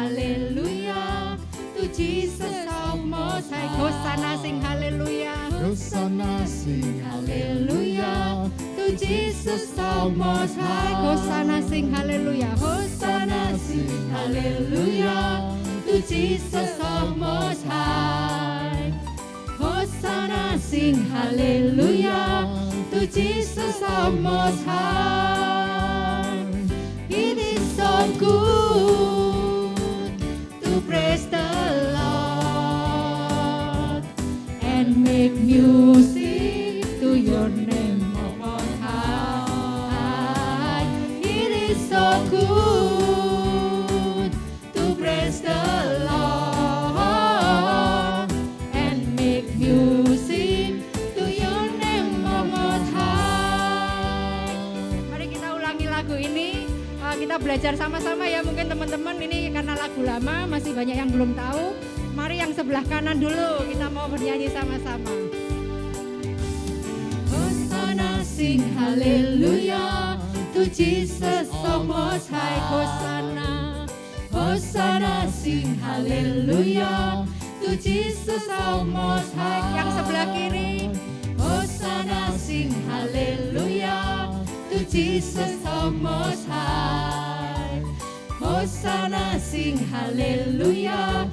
hallelujah. To Jesus our most high. Hosanna sing hallelujah. Hosanna sing hallelujah. To Jesus our most high. Hosanna sing hallelujah. Hosanna sing hallelujah. To Jesus our most high. Hosanna sing hallelujah. To Jesus our most high. It is so good to praise the Lord and make music to your name, O Most High. It is so good to praise the Lord and make music to your name, O Most High. Mari kita ulangi lagu ini. Kita belajar sama-sama ya, mungkin teman-teman ini karena lagu lama masih banyak yang belum tahu. Mari yang sebelah kanan dulu kita mau bernyanyi sama-sama. Hosanna sing hallelujah to Jesus the most high. Hosanna, Hosanna sing hallelujah to Jesus the most high. Yang sebelah kiri, Hosanna sing hallelujah to Jesus the most high. Hosanna sing hallelujah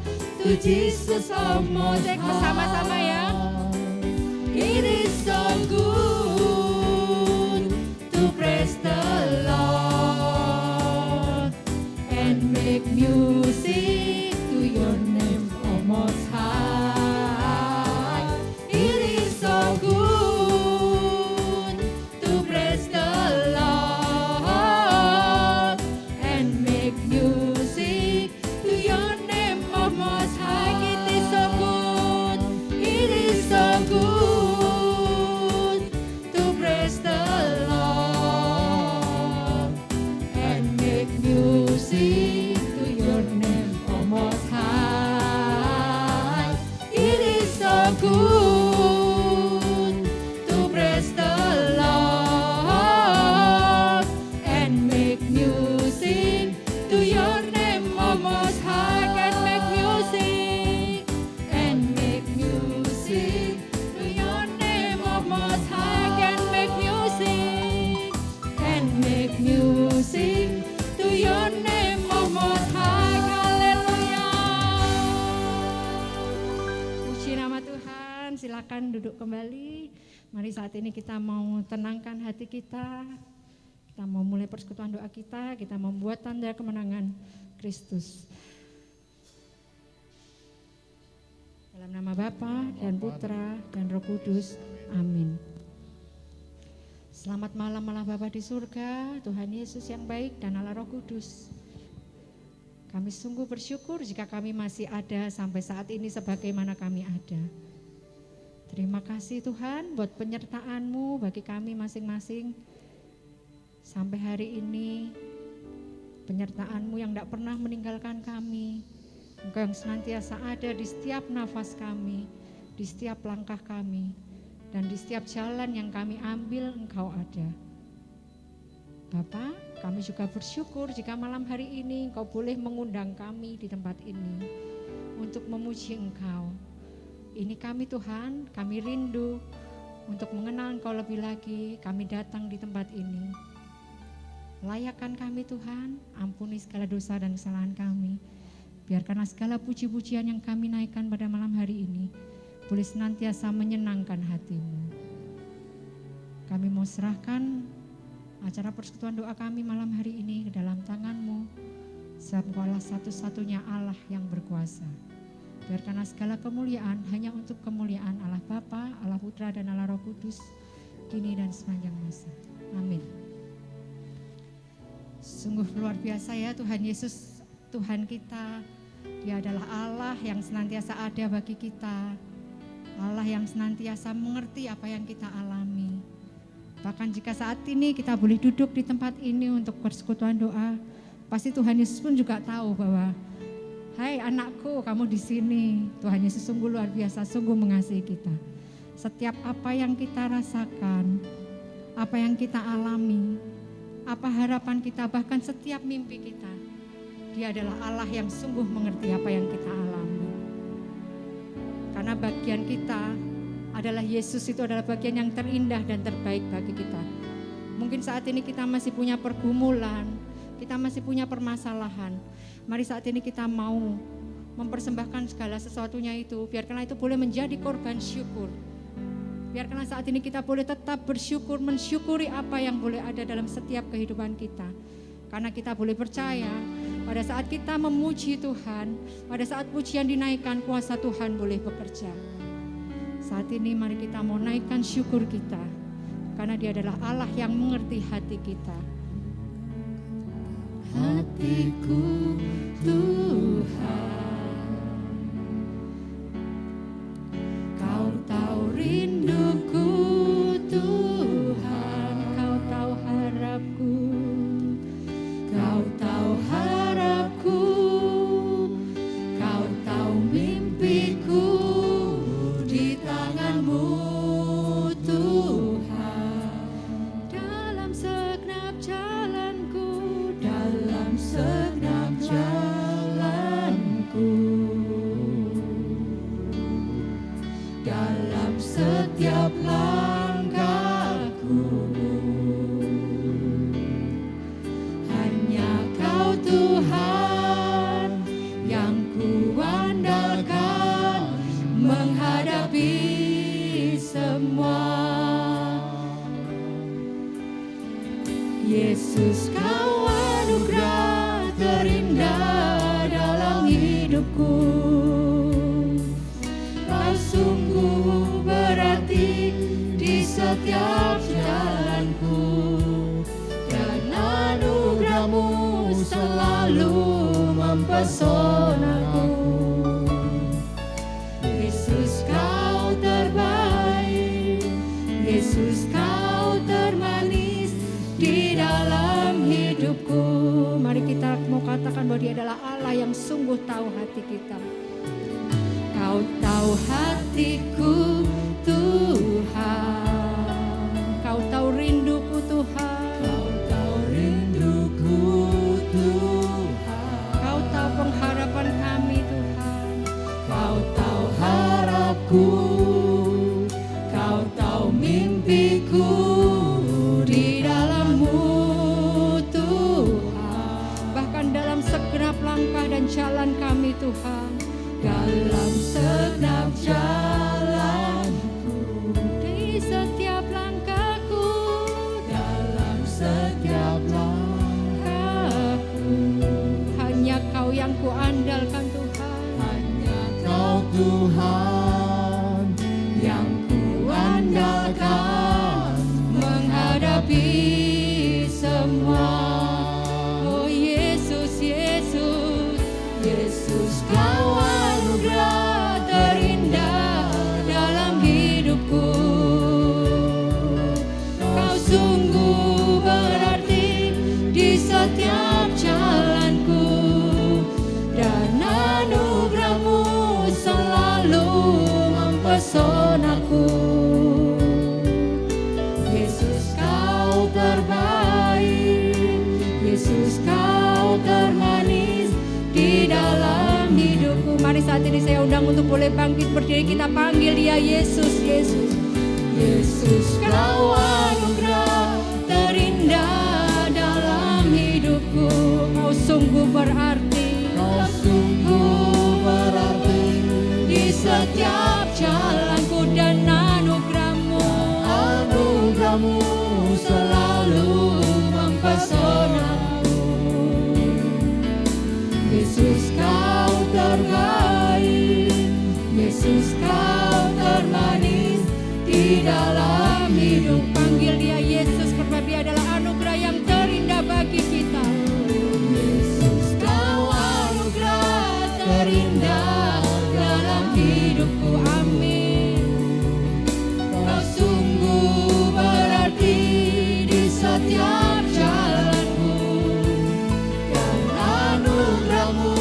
to Jesus the most high. Bersama-sama ya. It is so good to praise the Lord and make music to your name, O Most High. It is so good to praise the Lord and make music to your name, O Most High. It is so good. It is so good to praise the Lord and make music to your name, O Most High. It is so good to praise the Lord and make music to your name, O Most High. Can make music and make music to your name, O Most High. Can make music and make music to your name, O Most High. Haleluya. Puji nama Tuhan. Silakan duduk kembali. Mari saat ini kita mau tenangkan hati kita. Kita mau mulai persekutuan doa kita. Kita membuat tanda kemenangan Kristus. Dalam nama Bapa dan Putra dan Roh Kudus. Amin. Selamat malam Allah Bapa di surga, Tuhan Yesus yang baik dan Allah Roh Kudus. Kami sungguh bersyukur jika kami masih ada sampai saat ini sebagaimana kami ada. Terima kasih Tuhan buat penyertaan-Mu bagi kami masing-masing. Sampai hari ini penyertaan-Mu yang tidak pernah meninggalkan kami. Engkau yang senantiasa ada di setiap nafas kami, di setiap langkah kami, dan di setiap jalan yang kami ambil Engkau ada. Bapa, kami juga bersyukur jika malam hari ini Engkau boleh mengundang kami di tempat ini untuk memuji Engkau. Ini kami Tuhan, kami rindu untuk mengenal Engkau lebih lagi. Kami datang di tempat ini. Layakkan kami Tuhan, ampuni segala dosa dan kesalahan kami. Biarkanlah segala puji-pujian yang kami naikkan pada malam hari ini boleh senantiasa menyenangkan hati-Mu. Kami mau serahkan acara persekutuan doa kami malam hari ini ke dalam tangan-Mu. Sebab Engkaulah satu-satunya Allah yang berkuasa. Biarkanlah segala kemuliaan hanya untuk kemuliaan Allah Bapa, Allah Putra dan Allah Roh Kudus, kini dan sepanjang masa. Amin. Sungguh luar biasa ya Tuhan Yesus, Tuhan kita. Dia adalah Allah yang senantiasa ada bagi kita. Allah yang senantiasa mengerti apa yang kita alami. Bahkan jika saat ini kita boleh duduk di tempat ini untuk persekutuan doa, pasti Tuhan Yesus pun juga tahu bahwa hai anakku, kamu di sini. Tuhan Yesus sungguh luar biasa, sungguh mengasihi kita. Setiap apa yang kita rasakan, apa yang kita alami, apa harapan kita, bahkan setiap mimpi kita, Dia adalah Allah yang sungguh mengerti apa yang kita alami. Karena bagian kita adalah Yesus, itu adalah bagian yang terindah dan terbaik bagi kita. Mungkin saat ini kita masih punya pergumulan, kita masih punya permasalahan. Mari saat ini kita mau mempersembahkan segala sesuatunya itu. Biarkanlah itu boleh menjadi korban syukur. Biarkanlah saat ini kita boleh tetap bersyukur, mensyukuri apa yang boleh ada dalam setiap kehidupan kita. Karena kita boleh percaya, pada saat kita memuji Tuhan, pada saat pujian dinaikkan, kuasa Tuhan boleh bekerja. Saat ini mari kita mau naikkan syukur kita, karena Dia adalah Allah yang mengerti hati kita. Hatiku Tuhan, Kau tahu rinduku Tuhan, Kau tahu harapku, Kau tahu harapku, Kau tahu mimpiku, di tangan-Mu Tuhan. Dalam segenap jalanku, dalam segenap jalanku, dalam setiap langkahku, hanya Kau Tuhan yang kuandalkan menghadapi semua. Yesus, Kau anugerah terindah dalam hidupku. Kau sungguh berarti di setiap jalanku, dan anugerah-Mu selalu mempesonaku. Yesus, Kau terbaik, Yesus, Kau termanis di dalam hidupku. Mari kita mau katakan bahwa Dia adalah Allah yang sungguh tahu hati kita. Kau tahu hatiku Tuhan, Kau tahu rinduku Tuhan, Kau tahu rinduku Tuhan, Kau tahu pengharapan kami Tuhan, Kau tahu harapku, Kau tahu mimpiku, di dalam-Mu Tuhan. Bahkan dalam segenap langkah dan jalan kami Tuhan, dalam segenap jalanku, di setiap langkahku, dalam setiap langkahku, hanya Kau yang kuandalkan Tuhan. hanya Kau Tuhan yang kuandalkan Menghadapi semua. Oh Yesus, Yesus, Yesus, Kau anugerah terindah dalam hidupku. Kau sungguh berarti di setiap jalanku, dan anugerah-Mu selalu mempesonaku. Yesus, Kau terbaik, Yesus, Kau termanis di dalam hidupku. Mari saat ini saya undang untuk boleh bangkit berdiri, kita panggil Dia Yesus, Yesus. Yesus, Kau anugerah terindah dalam hidupku. Kau sungguh berarti, Kau sungguh berarti di setiap jalanku, dan anugerah-Mu selalu mempesonaku. Yesus, Kau terbaik, Yesus, Kau termanis di dalam hidup. Panggil Dia Yesus, karena Dia adalah anugerah yang terindah bagi kita. Yesus, Kau anugerah terindah dalam hidupku. Amin. Kau sungguh berarti di setiap jalanku, dan anugerah-Mu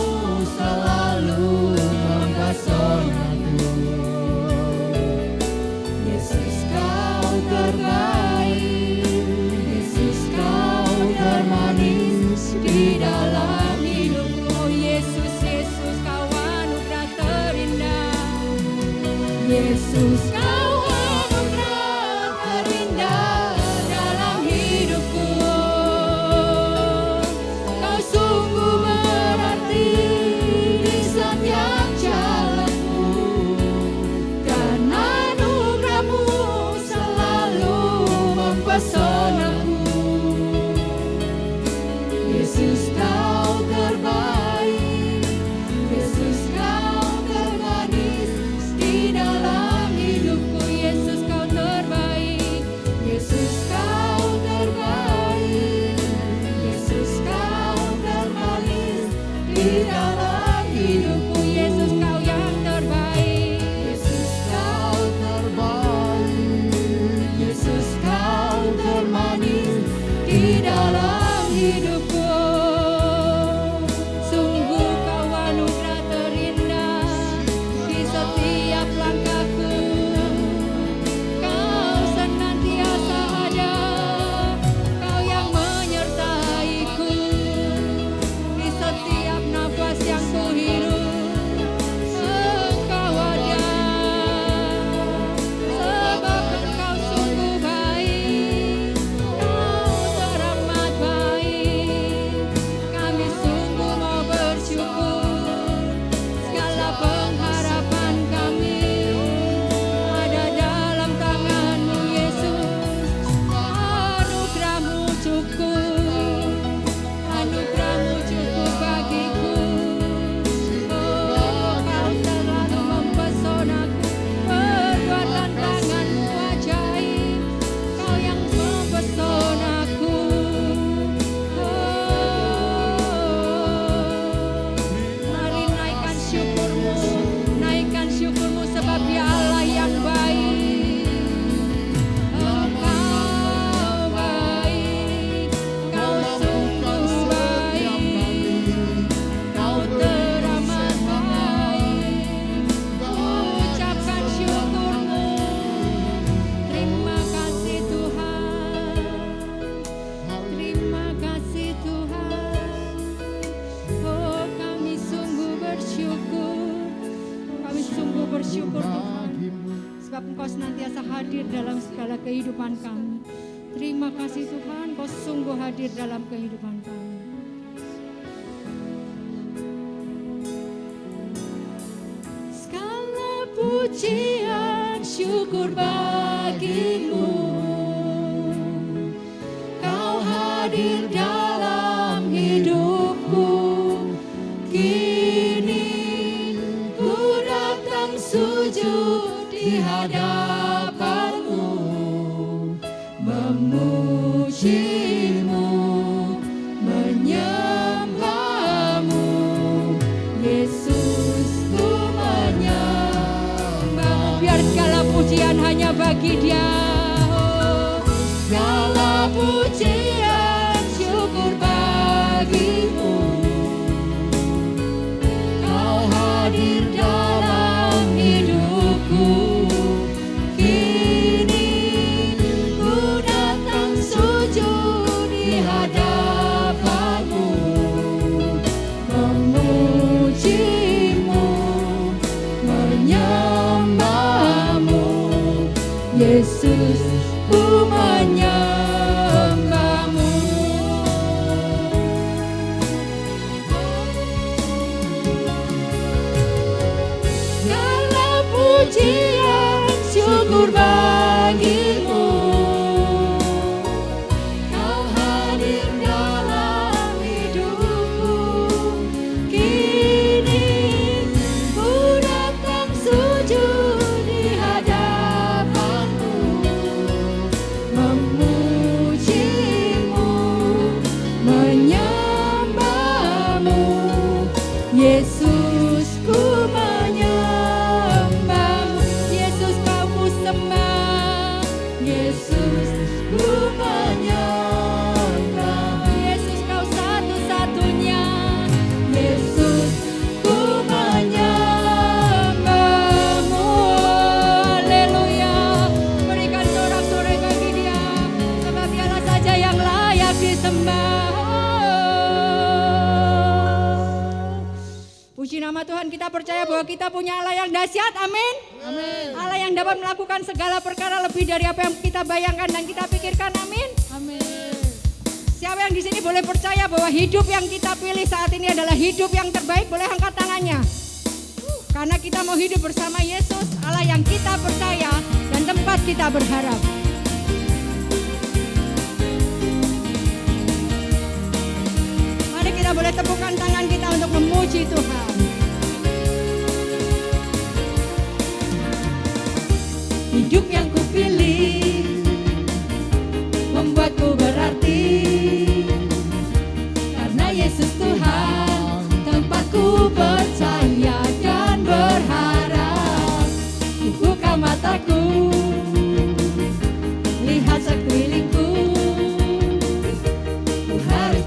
selalu mempesonaku. Yesus, Kau hidupku. Sungguh kau anugerah terindah di setiap langkahku. Kau senantiasa ada, kau yang menyertaiku di setiap nafas yang ku hirup. Engkau ada, sebab engkau sungguh baik, kau teramat baik. Kami sungguh mau bersyukur, segala pengharapan kami ada dalam tangan-Mu Yesus. Anugerah-Mu cukup, anugerah-Mu cukup bagiku. Oh, kau selalu mempesonaku, perbuatan tangan-Mu ajaib, kau yang mempesonaku. Mari naikkan syukur-Mu, naikkan syukur-Mu sebab Dia Allah yang baik. Engkau baik, kau sungguh baik, kau teramat baik. Ucapkan syukur-Mu, terima kasih Tuhan, terima kasih Tuhan. Oh, kami sungguh bersyukur, kami sungguh bersyukur Tuhan, sebab Engkau senantiasa hadir dalam segala kehidupan kami. Terima kasih Tuhan, Kau sungguh hadir dalam kehidupan kami. Segala pujian syukur bagi-Mu, Kau hadir dalam hidupku. Kini ku datang sujud di hadapan-Mu, memuji-Mu, menyembah-Mu. Yesus, ku menyembah-Mu. Biar segala pujian hanya bagi Dia. Oh, segala pujian syukur bagi-Mu, Kau hadir dalam hidupku. Kini ku datang sujud di hadapan-Mu, memuji-Mu, menyembah-Mu. Yesus, ku menyembah-Mu. Segala pujian syukur bagi-Mu, Kau hadir dalam hidupku. Kini ku datang sujud di hadapan-Mu, memuji-Mu, menyembah-Mu. Yesus, ku menyembah-Mu. Yesus, Kau ku sembah. Yesus, ku menyembah. Yesus, Kau satu-satunya. Yesus, ku menyembah-Mu. Haleluya. Berikan sorak-sorai bagi Dia, sebab Dialah saja yang layak disembah. Puji nama Tuhan, kita percaya bahwa kita punya Allah yang dahsyat, amin. Amin. Allah yang dapat melakukan segala perkara lebih dari apa yang kita bayangkan dan kita pikirkan, amin. Amin. Siapa yang di sini boleh percaya bahwa hidup yang kita pilih saat ini adalah hidup yang terbaik, boleh angkat tangannya. Karena kita mau hidup bersama Yesus, Allah yang kita percaya dan tempat kita berharap. Mari kita boleh tepukkan tangan kita untuk memuji Tuhan. Hidup yang kupilih membuatku berarti, karena Yesus Tuhan tempatku percaya dan berharap. Ku buka mataku, lihat sekelilingku, ku harus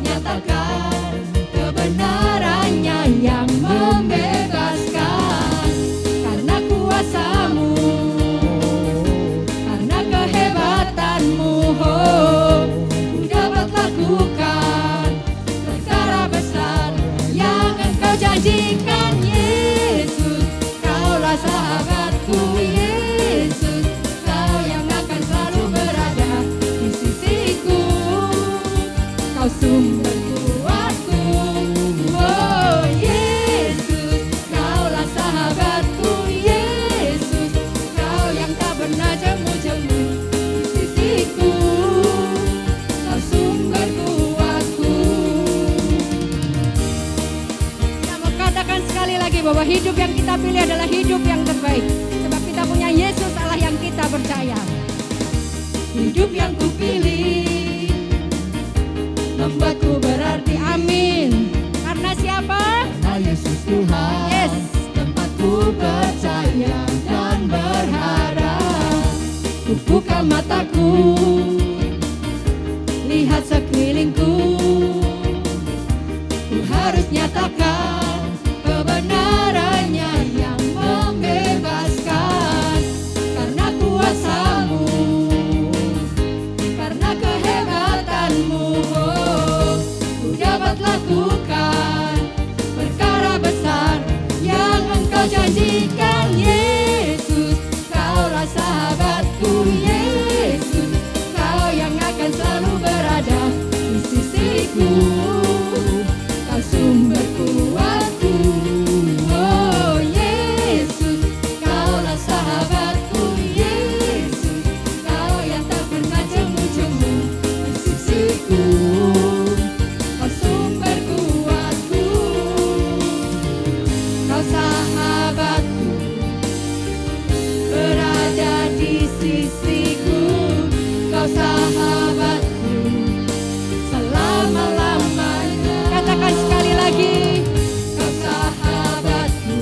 pernah jemu-jemu di sisiku, Kau sumber kuatku. Kita mau katakan sekali lagi bahwa hidup yang kita pilih adalah hidup yang terbaik, sebab kita punya Yesus Allah yang kita percaya. Hidup yang kupilih membuatku berarti, amin. Karena siapa? Karena Yesus Tuhan, Yes. tempatku percaya dan berharap. Ku buka mataku, lihat sekelilingku, ku harus nyatakan kebenarannya yang membebaskan. Karena kuasa-Mu, karena kehebatan-Mu, ku dapat lakukan perkara besar yang Engkau janjikan. Yesus, Kaulah sahabatku. Yesus, Kau yang akan selalu berada di sisiku, Kau sumber kuatku. Oh Yesus, Kaulah sahabatku. Yesus, Kau yang tak pernah jemu-jemu di sisiku, Kau sumber kuatku. Kau sahabatku, berada di sisiku. Kau sahabatku selama-lamanya. Katakan sekali lagi. Kau sahabatku,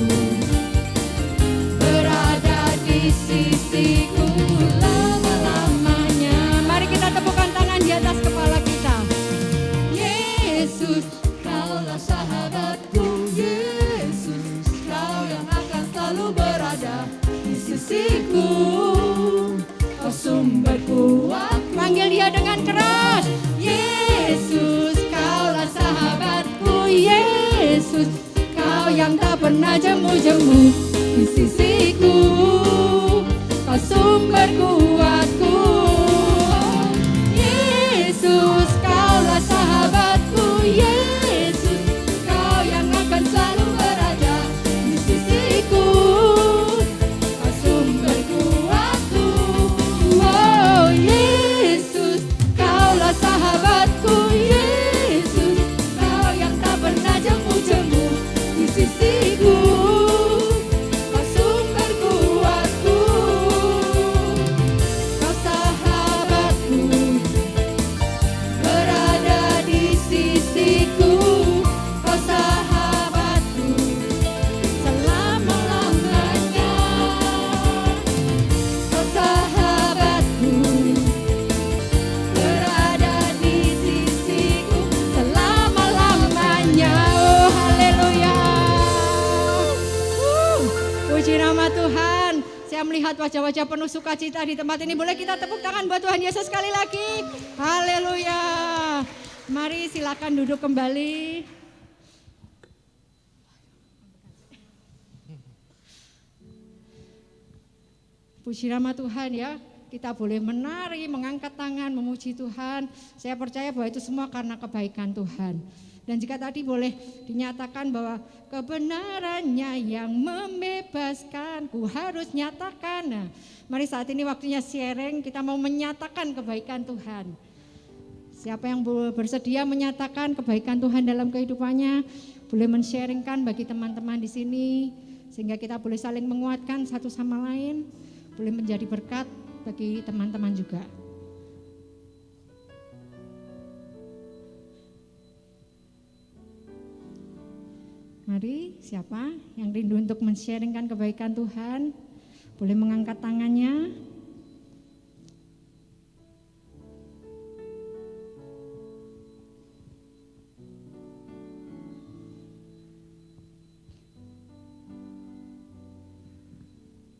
berada di sisiku selama-lamanya. Mari kita tepukkan tangan di atas kepala kita. Yesus, Kaulah sahabatku. Yesus, Kau yang akan selalu berada di sisiku, Kau sumber kuat. Panggil dia dengan keras. Yesus, Kaulah sahabatku. Yesus, Kau yang tak pernah jemu-jemu di sisiku, Kau sumber kuatku. Yesus, Kaulah sahabatku. Yesus, Kau yang akan selalu berada di sisiku, Kau sumber kuatku. Oh Yesus, Kaulah sahabatku. Yesus, Kau yang tak pernah jemu-jemu di sisiku, Kau sumber kuatku. Kau sahabatku, berada di sisiku. Kau sahabatku selama-lamanya. Kau sahabatku, berada di sisiku selama-lamanya. Oh haleluya. Puji nama Tuhan. Saya melihat wajah-wajah penuh sukacita di tempat ini. Boleh kita tepuk tangan buat Tuhan Yesus sekali lagi. Haleluya. Mari silakan duduk kembali. Puji nama Tuhan ya. Kita boleh menari, mengangkat tangan, memuji Tuhan. Saya percaya bahwa itu semua karena kebaikan Tuhan. Dan jika tadi boleh dinyatakan bahwa kebenarannya yang membebaskan, ku harus nyatakan. Nah, mari saat ini waktunya sharing, kita mau menyatakan kebaikan Tuhan. Siapa yang bersedia menyatakan kebaikan Tuhan dalam kehidupannya, boleh men-sharingkan bagi teman-teman di sini, sehingga kita boleh saling menguatkan satu sama lain, boleh menjadi berkat bagi teman-teman juga. Mari, siapa yang rindu untuk men-sharingkan kebaikan Tuhan, boleh mengangkat tangannya.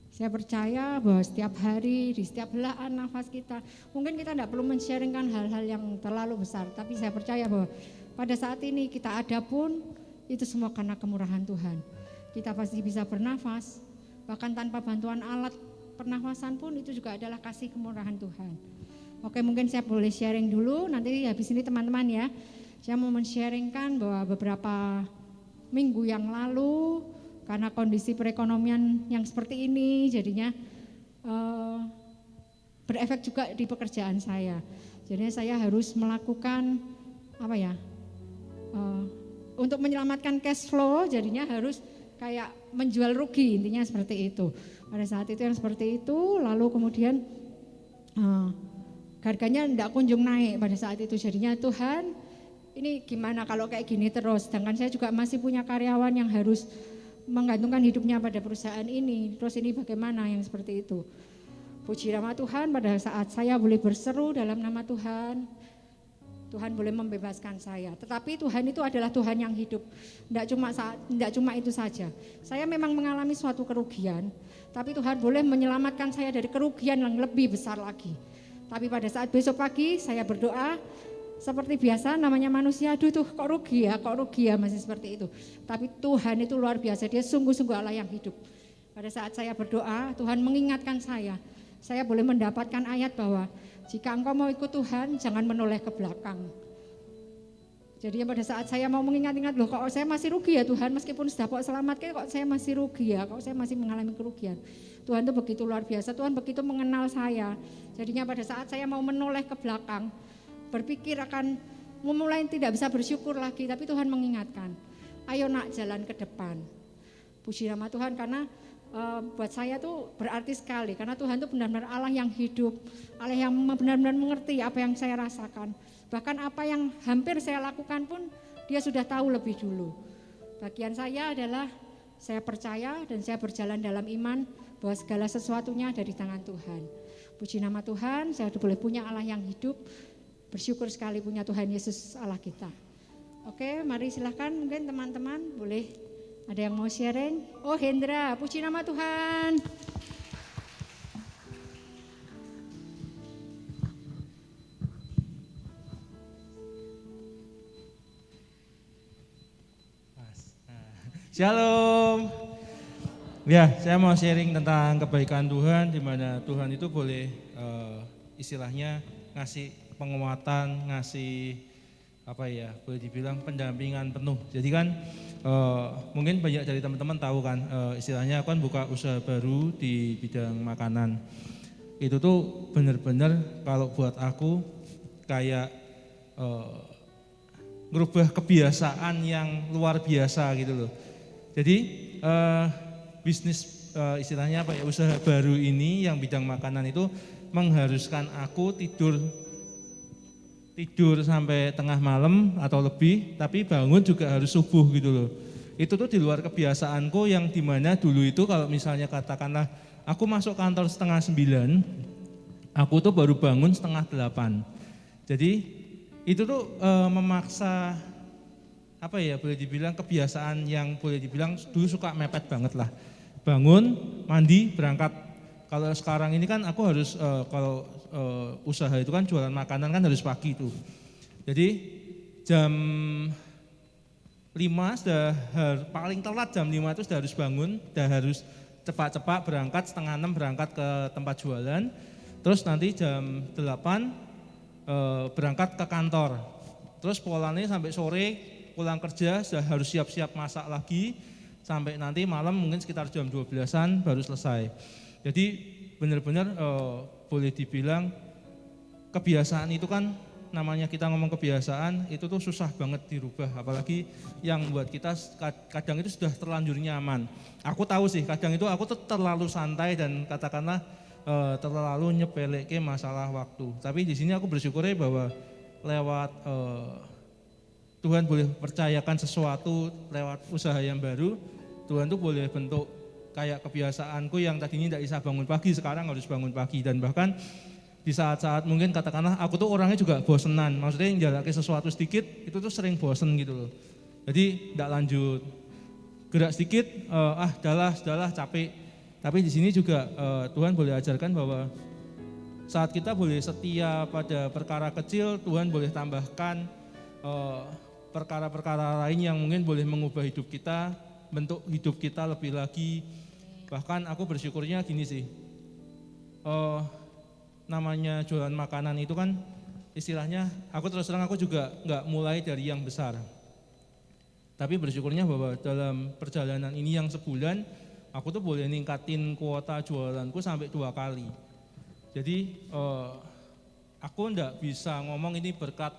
Saya percaya bahwa setiap hari, di setiap helaan nafas kita, mungkin kita tidak perlu men-sharingkan hal-hal yang terlalu besar, tapi saya percaya bahwa pada saat ini kita ada pun, itu semua karena kemurahan Tuhan. Kita pasti bisa bernafas, bahkan tanpa bantuan alat pernafasan pun itu juga adalah kasih kemurahan Tuhan. Oke, mungkin saya boleh sharing dulu, nanti habis ini teman-teman ya. Saya mau men-sharingkan bahwa beberapa minggu yang lalu, karena kondisi perekonomian yang seperti ini, jadinya berefek juga di pekerjaan saya. Jadi saya harus melakukan untuk menyelamatkan cash flow, jadinya harus kayak menjual rugi, intinya seperti itu. Pada saat itu yang seperti itu, lalu kemudian harganya tidak kunjung naik pada saat itu. Jadinya Tuhan, ini gimana kalau kayak gini terus, sedangkan saya juga masih punya karyawan yang harus menggantungkan hidupnya pada perusahaan ini. Terus ini bagaimana yang seperti itu. Puji nama Tuhan, pada saat saya boleh berseru dalam nama Tuhan, Tuhan boleh membebaskan saya. Tetapi Tuhan itu adalah Tuhan yang hidup. Tidak cuma itu saja. Saya memang mengalami suatu kerugian, tapi Tuhan boleh menyelamatkan saya dari kerugian yang lebih besar lagi. Tapi pada saat besok pagi saya berdoa, seperti biasa namanya manusia, aduh tuh kok rugi ya masih seperti itu. Tapi Tuhan itu luar biasa, dia sungguh-sungguh Allah yang hidup. Pada saat saya berdoa, Tuhan mengingatkan saya boleh mendapatkan ayat bahwa jika engkau mau ikut Tuhan, jangan menoleh ke belakang. Jadi pada saat saya mau mengingat-ingat, loh kok saya masih rugi ya Tuhan, meskipun sudah kok selamatkan, kok saya masih rugi ya, kok saya masih mengalami kerugian. Tuhan itu begitu luar biasa, Tuhan begitu mengenal saya. Jadinya pada saat saya mau menoleh ke belakang, berpikir akan memulai tidak bisa bersyukur lagi, tapi Tuhan mengingatkan, ayo nak jalan ke depan. Puji nama Tuhan, karena buat saya tuh berarti sekali, karena Tuhan itu benar-benar Allah yang hidup, Allah yang benar-benar mengerti apa yang saya rasakan. Bahkan apa yang hampir saya lakukan pun dia sudah tahu lebih dulu. Bagian saya adalah saya percaya dan saya berjalan dalam iman bahwa segala sesuatunya ada di tangan Tuhan. Puji nama Tuhan, saya boleh punya Allah yang hidup, bersyukur sekali punya Tuhan Yesus Allah kita. Oke, mari silahkan mungkin teman-teman boleh ada yang mau sharing? Oh Hendra, puji nama Tuhan. Shalom. Ya, saya mau sharing tentang kebaikan Tuhan, di mana Tuhan itu boleh istilahnya ngasih penguatan, ngasih boleh dibilang pendampingan penuh. Jadi kan mungkin banyak dari teman-teman tahu kan, istilahnya aku kan buka usaha baru di bidang makanan. Itu tuh benar-benar kalau buat aku kayak ngerubah kebiasaan yang luar biasa gitu loh. Jadi bisnis istilahnya usaha baru ini yang bidang makanan itu mengharuskan aku tidur sampai tengah malam atau lebih, tapi bangun juga harus subuh gitu loh. Itu tuh di luar kebiasaanku, yang dimana dulu itu kalau misalnya katakanlah aku masuk kantor 8:30, aku tuh baru bangun 7:30. Jadi itu tuh memaksa boleh dibilang kebiasaan yang boleh dibilang dulu suka mepet banget lah. Bangun, mandi, berangkat. Kalau sekarang ini kan aku harus usaha itu kan jualan makanan kan harus pagi tuh. Jadi jam 5 sudah paling telat jam 5 itu sudah harus bangun, sudah harus cepat-cepat berangkat, 5:30 berangkat ke tempat jualan. Terus nanti jam 8 berangkat ke kantor. Terus polanya sampai sore pulang kerja sudah harus siap-siap masak lagi sampai nanti malam mungkin sekitar jam 12-an baru selesai. Jadi benar-benar boleh dibilang kebiasaan itu kan, namanya kita ngomong kebiasaan itu tuh susah banget dirubah, apalagi yang buat kita kadang itu sudah terlanjur nyaman. Aku tahu sih kadang itu aku tuh terlalu santai dan katakanlah terlalu nyepeleke masalah waktu. Tapi di sini aku bersyukur bahwa lewat Tuhan boleh percayakan sesuatu lewat usaha yang baru, Tuhan tuh boleh bentuk kayak kebiasaanku yang tadinya tidak bisa bangun pagi, sekarang harus bangun pagi. Dan bahkan di saat-saat mungkin katakanlah aku tuh orangnya juga bosenan, maksudnya yang jalan sesuatu sedikit itu tuh sering bosen gitu loh. Jadi tidak lanjut, gerak sedikit, sudahlah capek. Tapi di sini juga Tuhan boleh ajarkan bahwa saat kita boleh setia pada perkara kecil, Tuhan boleh tambahkan perkara-perkara lain yang mungkin boleh mengubah hidup kita, bentuk hidup kita lebih lagi. Bahkan aku bersyukurnya gini sih, namanya jualan makanan itu kan istilahnya, aku terus terang aku juga nggak mulai dari yang besar. Tapi bersyukurnya bahwa dalam perjalanan ini yang sebulan, aku tuh boleh ningkatin kuota jualanku sampai 2 kali. Jadi aku enggak bisa ngomong ini berkat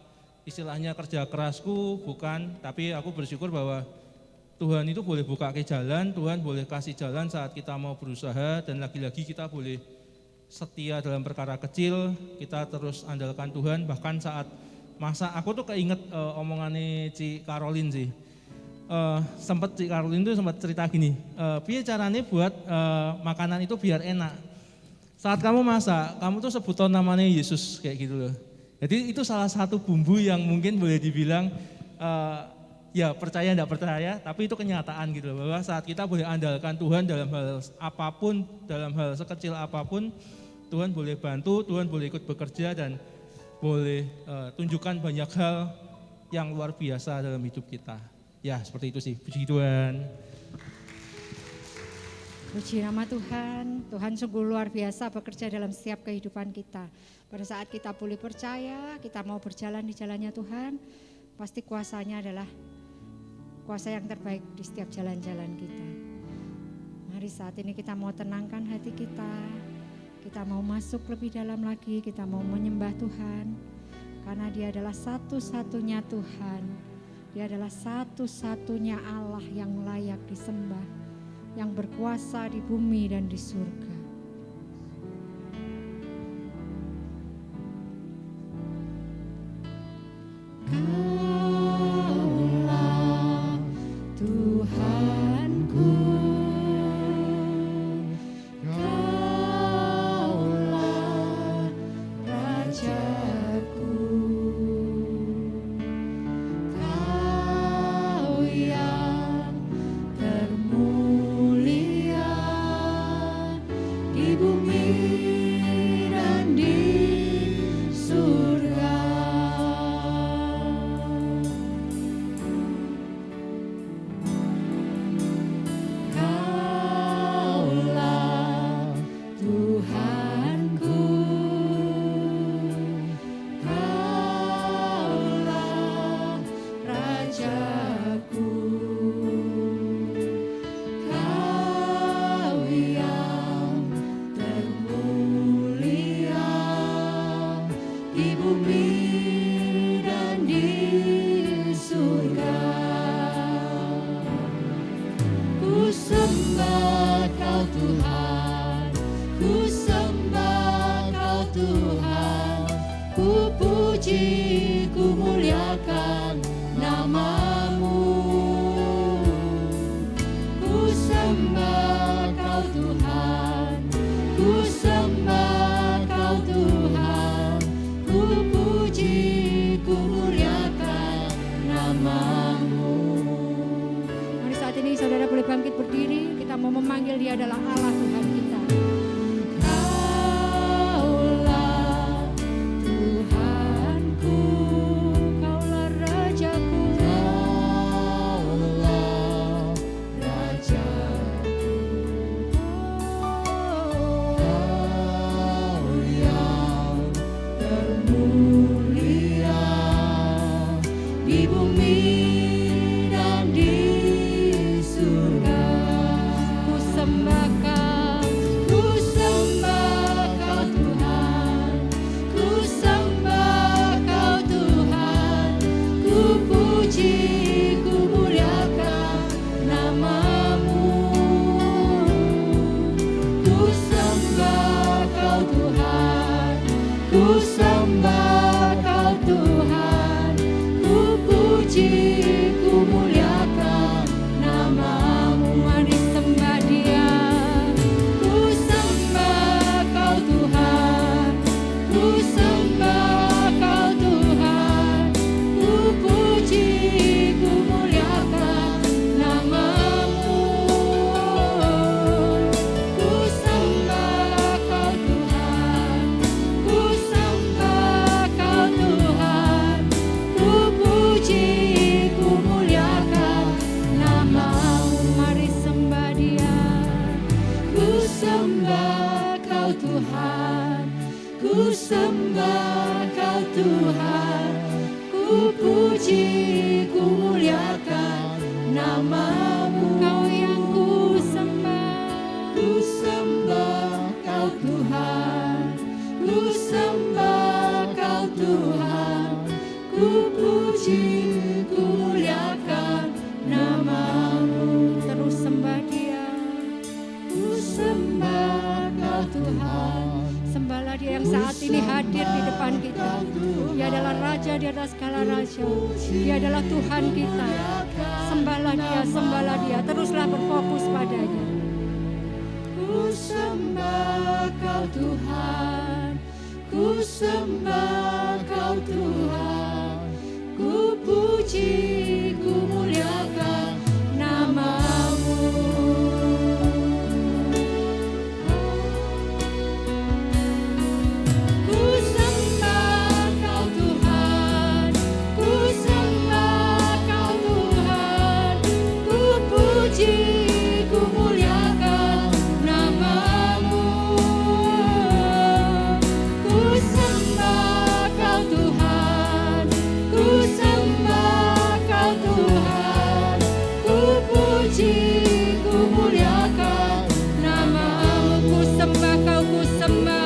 istilahnya kerja kerasku, bukan, tapi aku bersyukur bahwa Tuhan itu boleh buka ke jalan, Tuhan boleh kasih jalan saat kita mau berusaha, dan lagi-lagi kita boleh setia dalam perkara kecil, kita terus andalkan Tuhan. Bahkan saat masa, aku tuh keinget omongannya Ci Caroline sih, sempat Ci Caroline tuh sempat cerita gini, piye caranya buat makanan itu biar enak. Saat kamu masak, kamu tuh sebutan namanya Yesus kayak gitu loh. Jadi itu salah satu bumbu yang mungkin boleh dibilang ya percaya enggak percaya, tapi itu kenyataan gitu loh, bahwa saat kita boleh andalkan Tuhan dalam hal apapun, dalam hal sekecil apapun, Tuhan boleh bantu, Tuhan boleh ikut bekerja, dan boleh tunjukkan banyak hal yang luar biasa dalam hidup kita. Ya seperti itu sih, puji Tuhan. Puji nama Tuhan, Tuhan sungguh luar biasa bekerja dalam setiap kehidupan kita. Pada saat kita boleh percaya, kita mau berjalan di jalannya Tuhan, pasti kuasanya adalah kuasa yang terbaik di setiap jalan-jalan kita. Mari saat ini kita mau tenangkan hati kita mau masuk lebih dalam lagi, kita mau menyembah Tuhan, karena Dia adalah satu-satunya Tuhan, Dia adalah satu-satunya Allah yang layak disembah, yang berkuasa di bumi dan di surga. Kaulah Tuhanku, Kaulah Rajaku, Kau yang termulia di bumi dan di surga. Kaulah Tuhanku, Kaulah Rajaku, Kau yang termulia di bumi dan di surga. Ku sembah Kau Tuhan, ku sembah Kau Tuhan, ku puji, ku muliakan nama-Mu. Ku sembah Kau Tuhan, ku sembah Kau Tuhan, ku puji, ku muliakan nama-Mu. Mari saat ini saudara boleh bangkit berdiri, kita mau memanggil Dia adalah Allah Tuhan kita. Kaulah Tuhanku, Kaulah Rajaku, Kaulah Rajaku, Kau yang termulia di bumi dan di surga. Ku sembah Kau, ku sembah Kau Tuhan, ku sembah Kau Tuhan, ku puji, ku muliakan nama-Mu. Ku sembah Kau Tuhan, ku sembah Kau Tuhan, ku puji, ku muliakan nama-Mu. Mari sembah Dia. Ku sembah Kau Tuhan, ku sembah Kau Tuhan, ku puji, ku muliakan nama-Mu. Ku sembah Kau Tuhan, ku sembah Kau Tuhan, ku puji, ku muliakan nama-Mu. Mari sembah Dia. Ku sembah Kau Tuhan, ku sembah Kau Tuhan, ku puji, ku muliakan nama-Mu. Kau yang ku sembah Kau Tuhan, yang saat ini hadir di depan kita. Dia adalah Raja di atas segala raja. Dia adalah Tuhan kita. Sembahlah Dia, teruslah berfokus padanya. Ku sembah Kau Tuhan, ku sembah Kau Tuhan, ku puji, ku muliakan nama-Mu. Ku sembah Kau Tuhan, ku sembah Kau Tuhan, ku puji, ku muliakan nama-Mu. Ku sembah Kau Tuhan, ku sembah Kau Tuhan, ku puji, ku muliakan nama-Mu. Ku sembah Kau, ku sembah.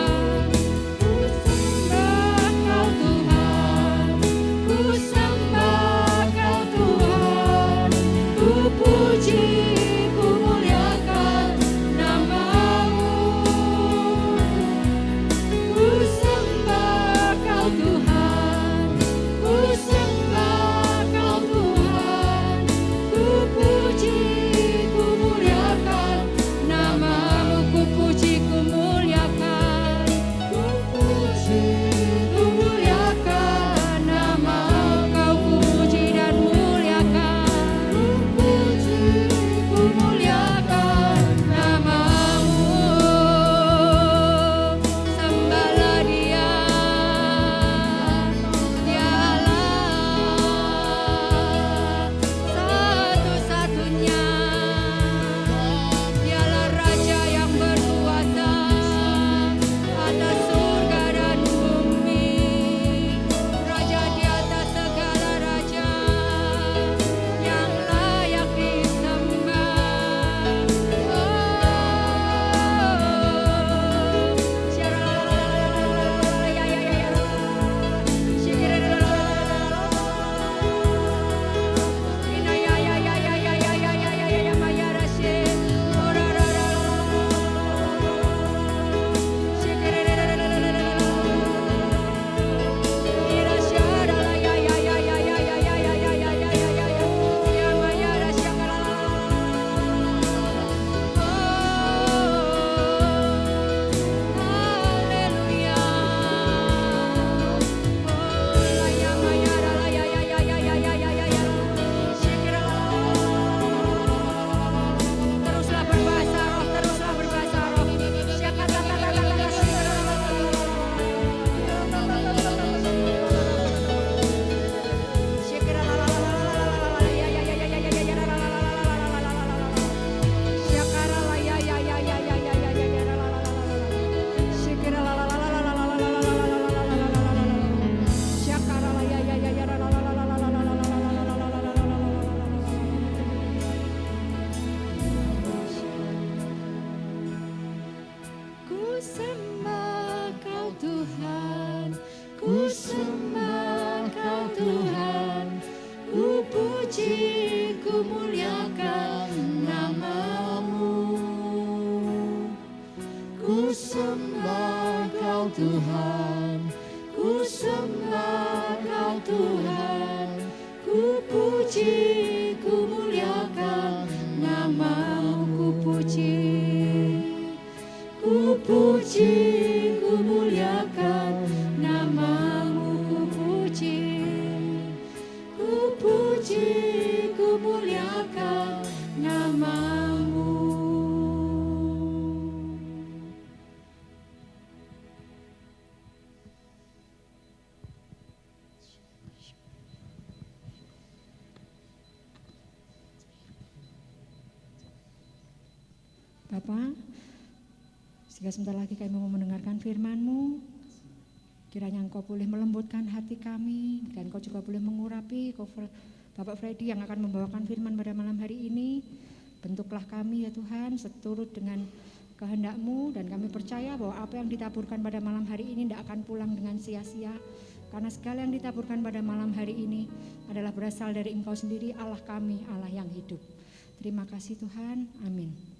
Ku sembah Kau Tuhan, ku sembah Kau Tuhan, ku puji, ku muliakan nama-Mu. Ku sembah Kau Tuhan, ku sembah Kau Tuhan, ku puji, ku muliakan nama-Mu. Ku puji, ku muliakan, ku puji, ku muliakan nama-Mu. Kau puji dan muliakan, ku puji, ku muliakan nama-Mu. Sembahlah Dia, Dialah satu-satunya. Dialah Raja yang berkuasa atas surga dan bumi, Raja di atas segala raja yang layak disembah. Teruslah berbahasa roh, teruslah berbahasa roh. Ku sembah Kau Tuhan, ku sembah Kau Tuhan, ku puji, ku muliakan nama-Mu. Ku sembah Kau Tuhan, ku sembah Kau Tuhan, ku puji, ku muliakan nama-Mu. Ku puji, ku puji, ku muliakan nama-Mu. Ku puji, ku puji, ku muliakan nama-Mu. Bapa, jika sebentar lagi kami mau mendengarkan firman-Mu, kiranya Engkau boleh melembutkan hati kami, dan Engkau juga boleh mengurapi Bapak Freddy yang akan membawakan firman pada malam hari ini. Bentuklah kami ya Tuhan, seturut dengan kehendak-Mu, dan kami percaya bahwa apa yang ditaburkan pada malam hari ini tidak akan pulang dengan sia-sia, karena segala yang ditaburkan pada malam hari ini adalah berasal dari Engkau sendiri, Allah kami, Allah yang hidup. Terima kasih Tuhan, amin.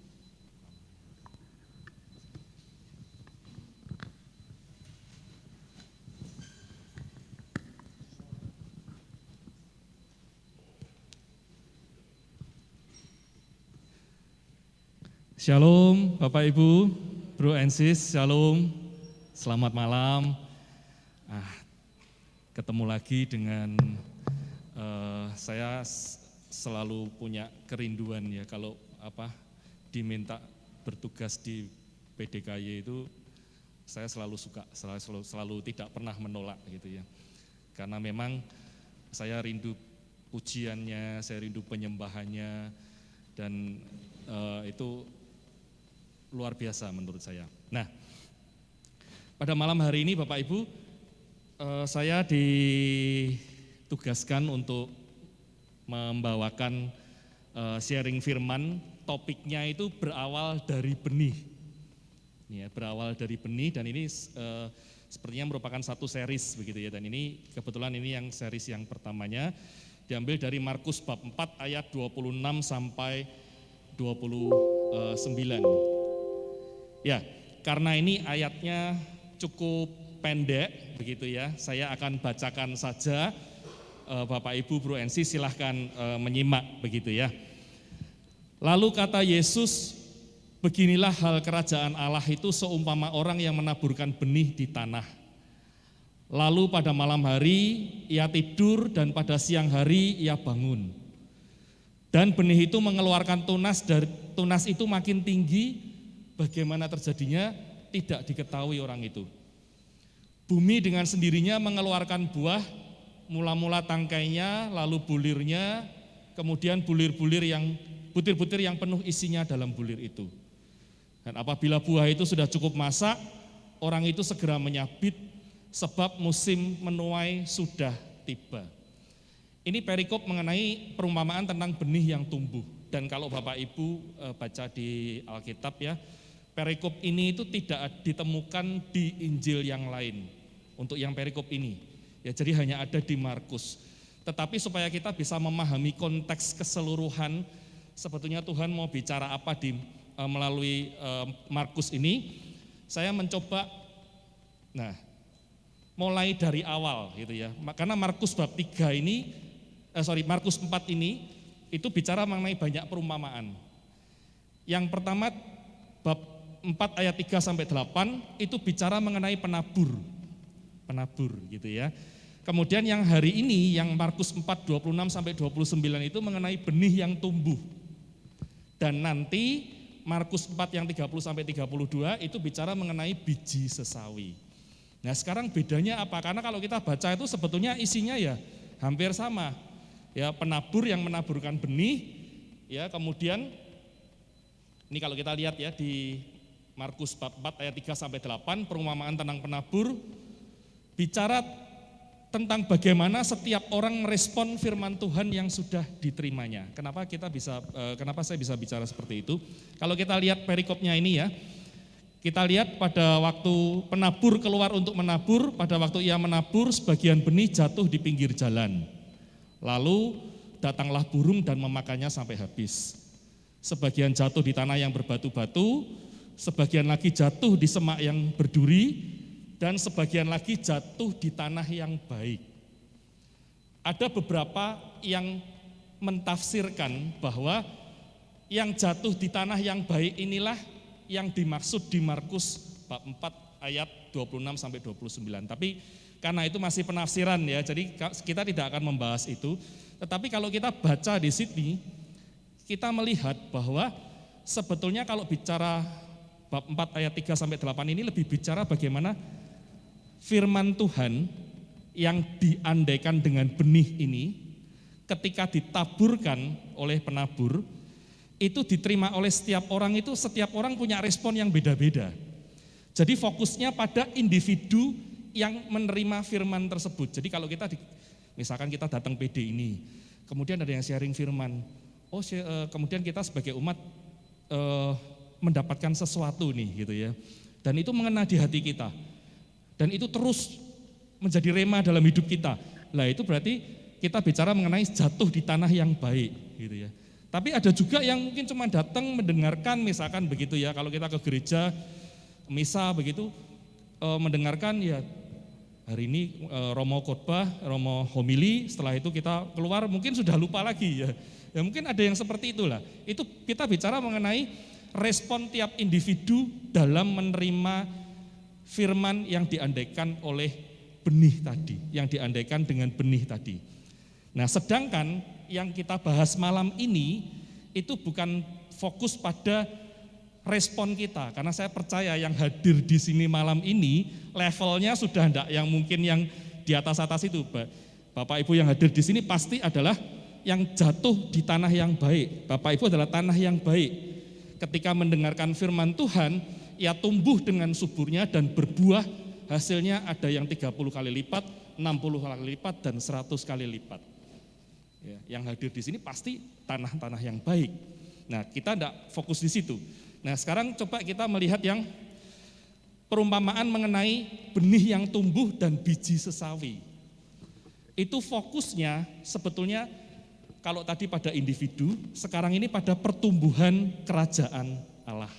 Shalom Bapak Ibu, Bro and Sis, Shalom, selamat malam. Ketemu lagi dengan saya selalu punya kerinduan ya kalau diminta bertugas di PDKY itu saya selalu suka, selalu tidak pernah menolak gitu ya. Karena memang saya rindu pujiannya, saya rindu penyembahannya dan itu luar biasa menurut saya. Nah, pada malam hari ini Bapak Ibu, saya ditugaskan untuk membawakan sharing firman. Topiknya itu berawal dari benih. Ya, berawal dari benih dan ini sepertinya merupakan satu series begitu ya. Dan ini kebetulan ini yang series yang pertamanya diambil dari Markus bab 4 ayat 26 sampai 29. Ya, karena ini ayatnya cukup pendek begitu ya, saya akan bacakan saja. Bapak Ibu Bro NC silahkan menyimak begitu ya. Lalu kata Yesus, beginilah hal kerajaan Allah itu seumpama orang yang menaburkan benih di tanah. Lalu pada malam hari ia tidur dan pada siang hari ia bangun. Dan benih itu mengeluarkan tunas, dari tunas itu makin tinggi. Bagaimana terjadinya tidak diketahui orang itu. Bumi dengan sendirinya mengeluarkan buah, mula-mula tangkainya, lalu bulirnya, kemudian butir-butir yang penuh isinya dalam bulir itu. Dan apabila buah itu sudah cukup masak, orang itu segera menyabit sebab musim menuai sudah tiba. Ini perikop mengenai perumpamaan tentang benih yang tumbuh. Dan kalau Bapak Ibu baca di Alkitab ya, perikop ini itu tidak ditemukan di Injil yang lain untuk yang perikop ini. Ya, jadi hanya ada di Markus. Tetapi supaya kita bisa memahami konteks keseluruhan sebetulnya Tuhan mau bicara apa melalui Markus ini, saya mencoba mulai dari awal gitu ya. Karena Markus bab 3 ini Markus 4 ini itu bicara mengenai banyak perumpamaan. Yang pertama bab 4 ayat 3 sampai 8 itu bicara mengenai penabur gitu ya. Kemudian yang hari ini yang Markus 4 26 sampai 29 itu mengenai benih yang tumbuh. Dan nanti Markus 4 yang 30 sampai 32 itu bicara mengenai biji sesawi. Nah, sekarang bedanya apa? Karena kalau kita baca itu sebetulnya isinya ya hampir sama. Ya, penabur yang menaburkan benih ya, kemudian ini kalau kita lihat ya di Markus 4 ayat 3 sampai 8 perumpamaan tentang penabur bicara tentang bagaimana setiap orang merespon firman Tuhan yang sudah diterimanya. Kenapa saya bisa bicara seperti itu? Kalau kita lihat perikopnya ini ya, kita lihat pada waktu penabur keluar untuk menabur, pada waktu ia menabur sebagian benih jatuh di pinggir jalan. Lalu datanglah burung dan memakannya sampai habis. Sebagian jatuh di tanah yang berbatu-batu, sebagian lagi jatuh di semak yang berduri, dan sebagian lagi jatuh di tanah yang baik. Ada beberapa yang mentafsirkan bahwa yang jatuh di tanah yang baik inilah yang dimaksud di Markus bab 4 ayat 26 sampai 29. Tapi karena itu masih penafsiran ya, jadi kita tidak akan membahas itu. Tetapi kalau kita baca di sini, kita melihat bahwa sebetulnya kalau bicara bab 4 ayat 3 sampai 8 ini lebih bicara bagaimana firman Tuhan yang diandaikan dengan benih ini ketika ditaburkan oleh penabur itu diterima oleh setiap orang, itu setiap orang punya respon yang beda-beda. Jadi fokusnya pada individu yang menerima firman tersebut. Jadi kalau kita misalkan kita datang PD ini, kemudian ada yang sharing firman, kemudian kita sebagai umat mendapatkan sesuatu nih gitu ya. Dan itu mengena di hati kita. Dan itu terus menjadi rema dalam hidup kita. Lah itu berarti kita bicara mengenai jatuh di tanah yang baik gitu ya. Tapi ada juga yang mungkin cuma datang mendengarkan misalkan begitu ya. Kalau kita ke gereja misa begitu mendengarkan ya hari ini Romo khotbah, Romo homili, setelah itu kita keluar mungkin sudah lupa lagi ya. Ya mungkin ada yang seperti itulah. Itu kita bicara mengenai respon tiap individu dalam menerima firman yang diandaikan oleh benih tadi, yang diandaikan dengan benih tadi. Nah, sedangkan yang kita bahas malam ini itu bukan fokus pada respon kita, karena saya percaya yang hadir di sini malam ini levelnya sudah enggak yang mungkin yang di atas-atas itu. Bapak Ibu yang hadir di sini pasti adalah yang jatuh di tanah yang baik. Bapak Ibu adalah tanah yang baik. Ketika mendengarkan firman Tuhan, ia tumbuh dengan suburnya dan berbuah, hasilnya ada yang 30 kali lipat, 60 kali lipat, dan 100 kali lipat. Ya, yang hadir di sini pasti tanah-tanah yang baik. Nah, kita enggak fokus di situ. Nah, sekarang coba kita melihat yang perumpamaan mengenai benih yang tumbuh dan biji sesawi. Itu fokusnya sebetulnya kalau tadi pada individu, sekarang ini pada pertumbuhan kerajaan Allah.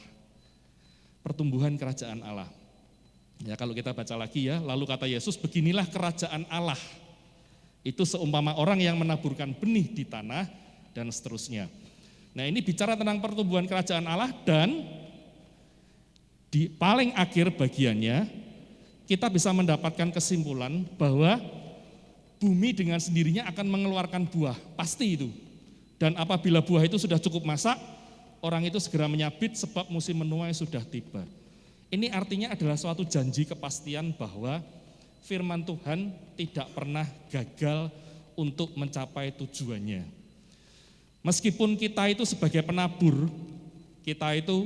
Pertumbuhan kerajaan Allah. Ya, kalau kita baca lagi ya, lalu kata Yesus, beginilah kerajaan Allah. Itu seumpama orang yang menaburkan benih di tanah dan seterusnya. Nah, ini bicara tentang pertumbuhan kerajaan Allah, dan di paling akhir bagiannya kita bisa mendapatkan kesimpulan bahwa bumi dengan sendirinya akan mengeluarkan buah, pasti itu. Dan apabila buah itu sudah cukup masak, orang itu segera menyabit sebab musim menuai sudah tiba. Ini artinya adalah suatu janji kepastian bahwa firman Tuhan tidak pernah gagal untuk mencapai tujuannya. Meskipun kita itu sebagai penabur, kita itu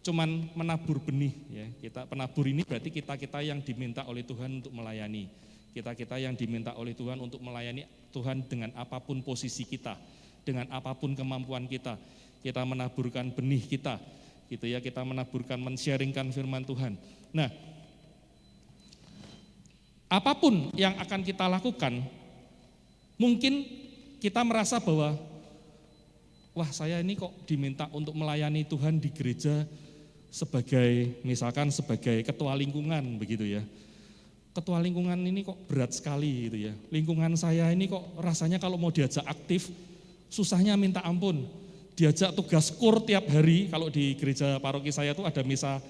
cuman menabur benih, ya. Kita penabur ini berarti kita yang diminta oleh Tuhan untuk melayani. Kita yang diminta oleh Tuhan untuk melayani Tuhan dengan apapun posisi kita, dengan apapun kemampuan kita. Kita menaburkan benih kita, gitu ya. Kita menaburkan, men-sharingkan firman Tuhan. Nah, apapun yang akan kita lakukan, mungkin kita merasa bahwa wah, saya ini kok diminta untuk melayani Tuhan di gereja sebagai, misalkan sebagai ketua lingkungan begitu ya. Ketua lingkungan ini kok berat sekali gitu ya. Lingkungan saya ini kok rasanya kalau mau diajak aktif, susahnya minta ampun. Diajak tugas kur tiap hari, kalau di gereja paroki saya tuh ada misa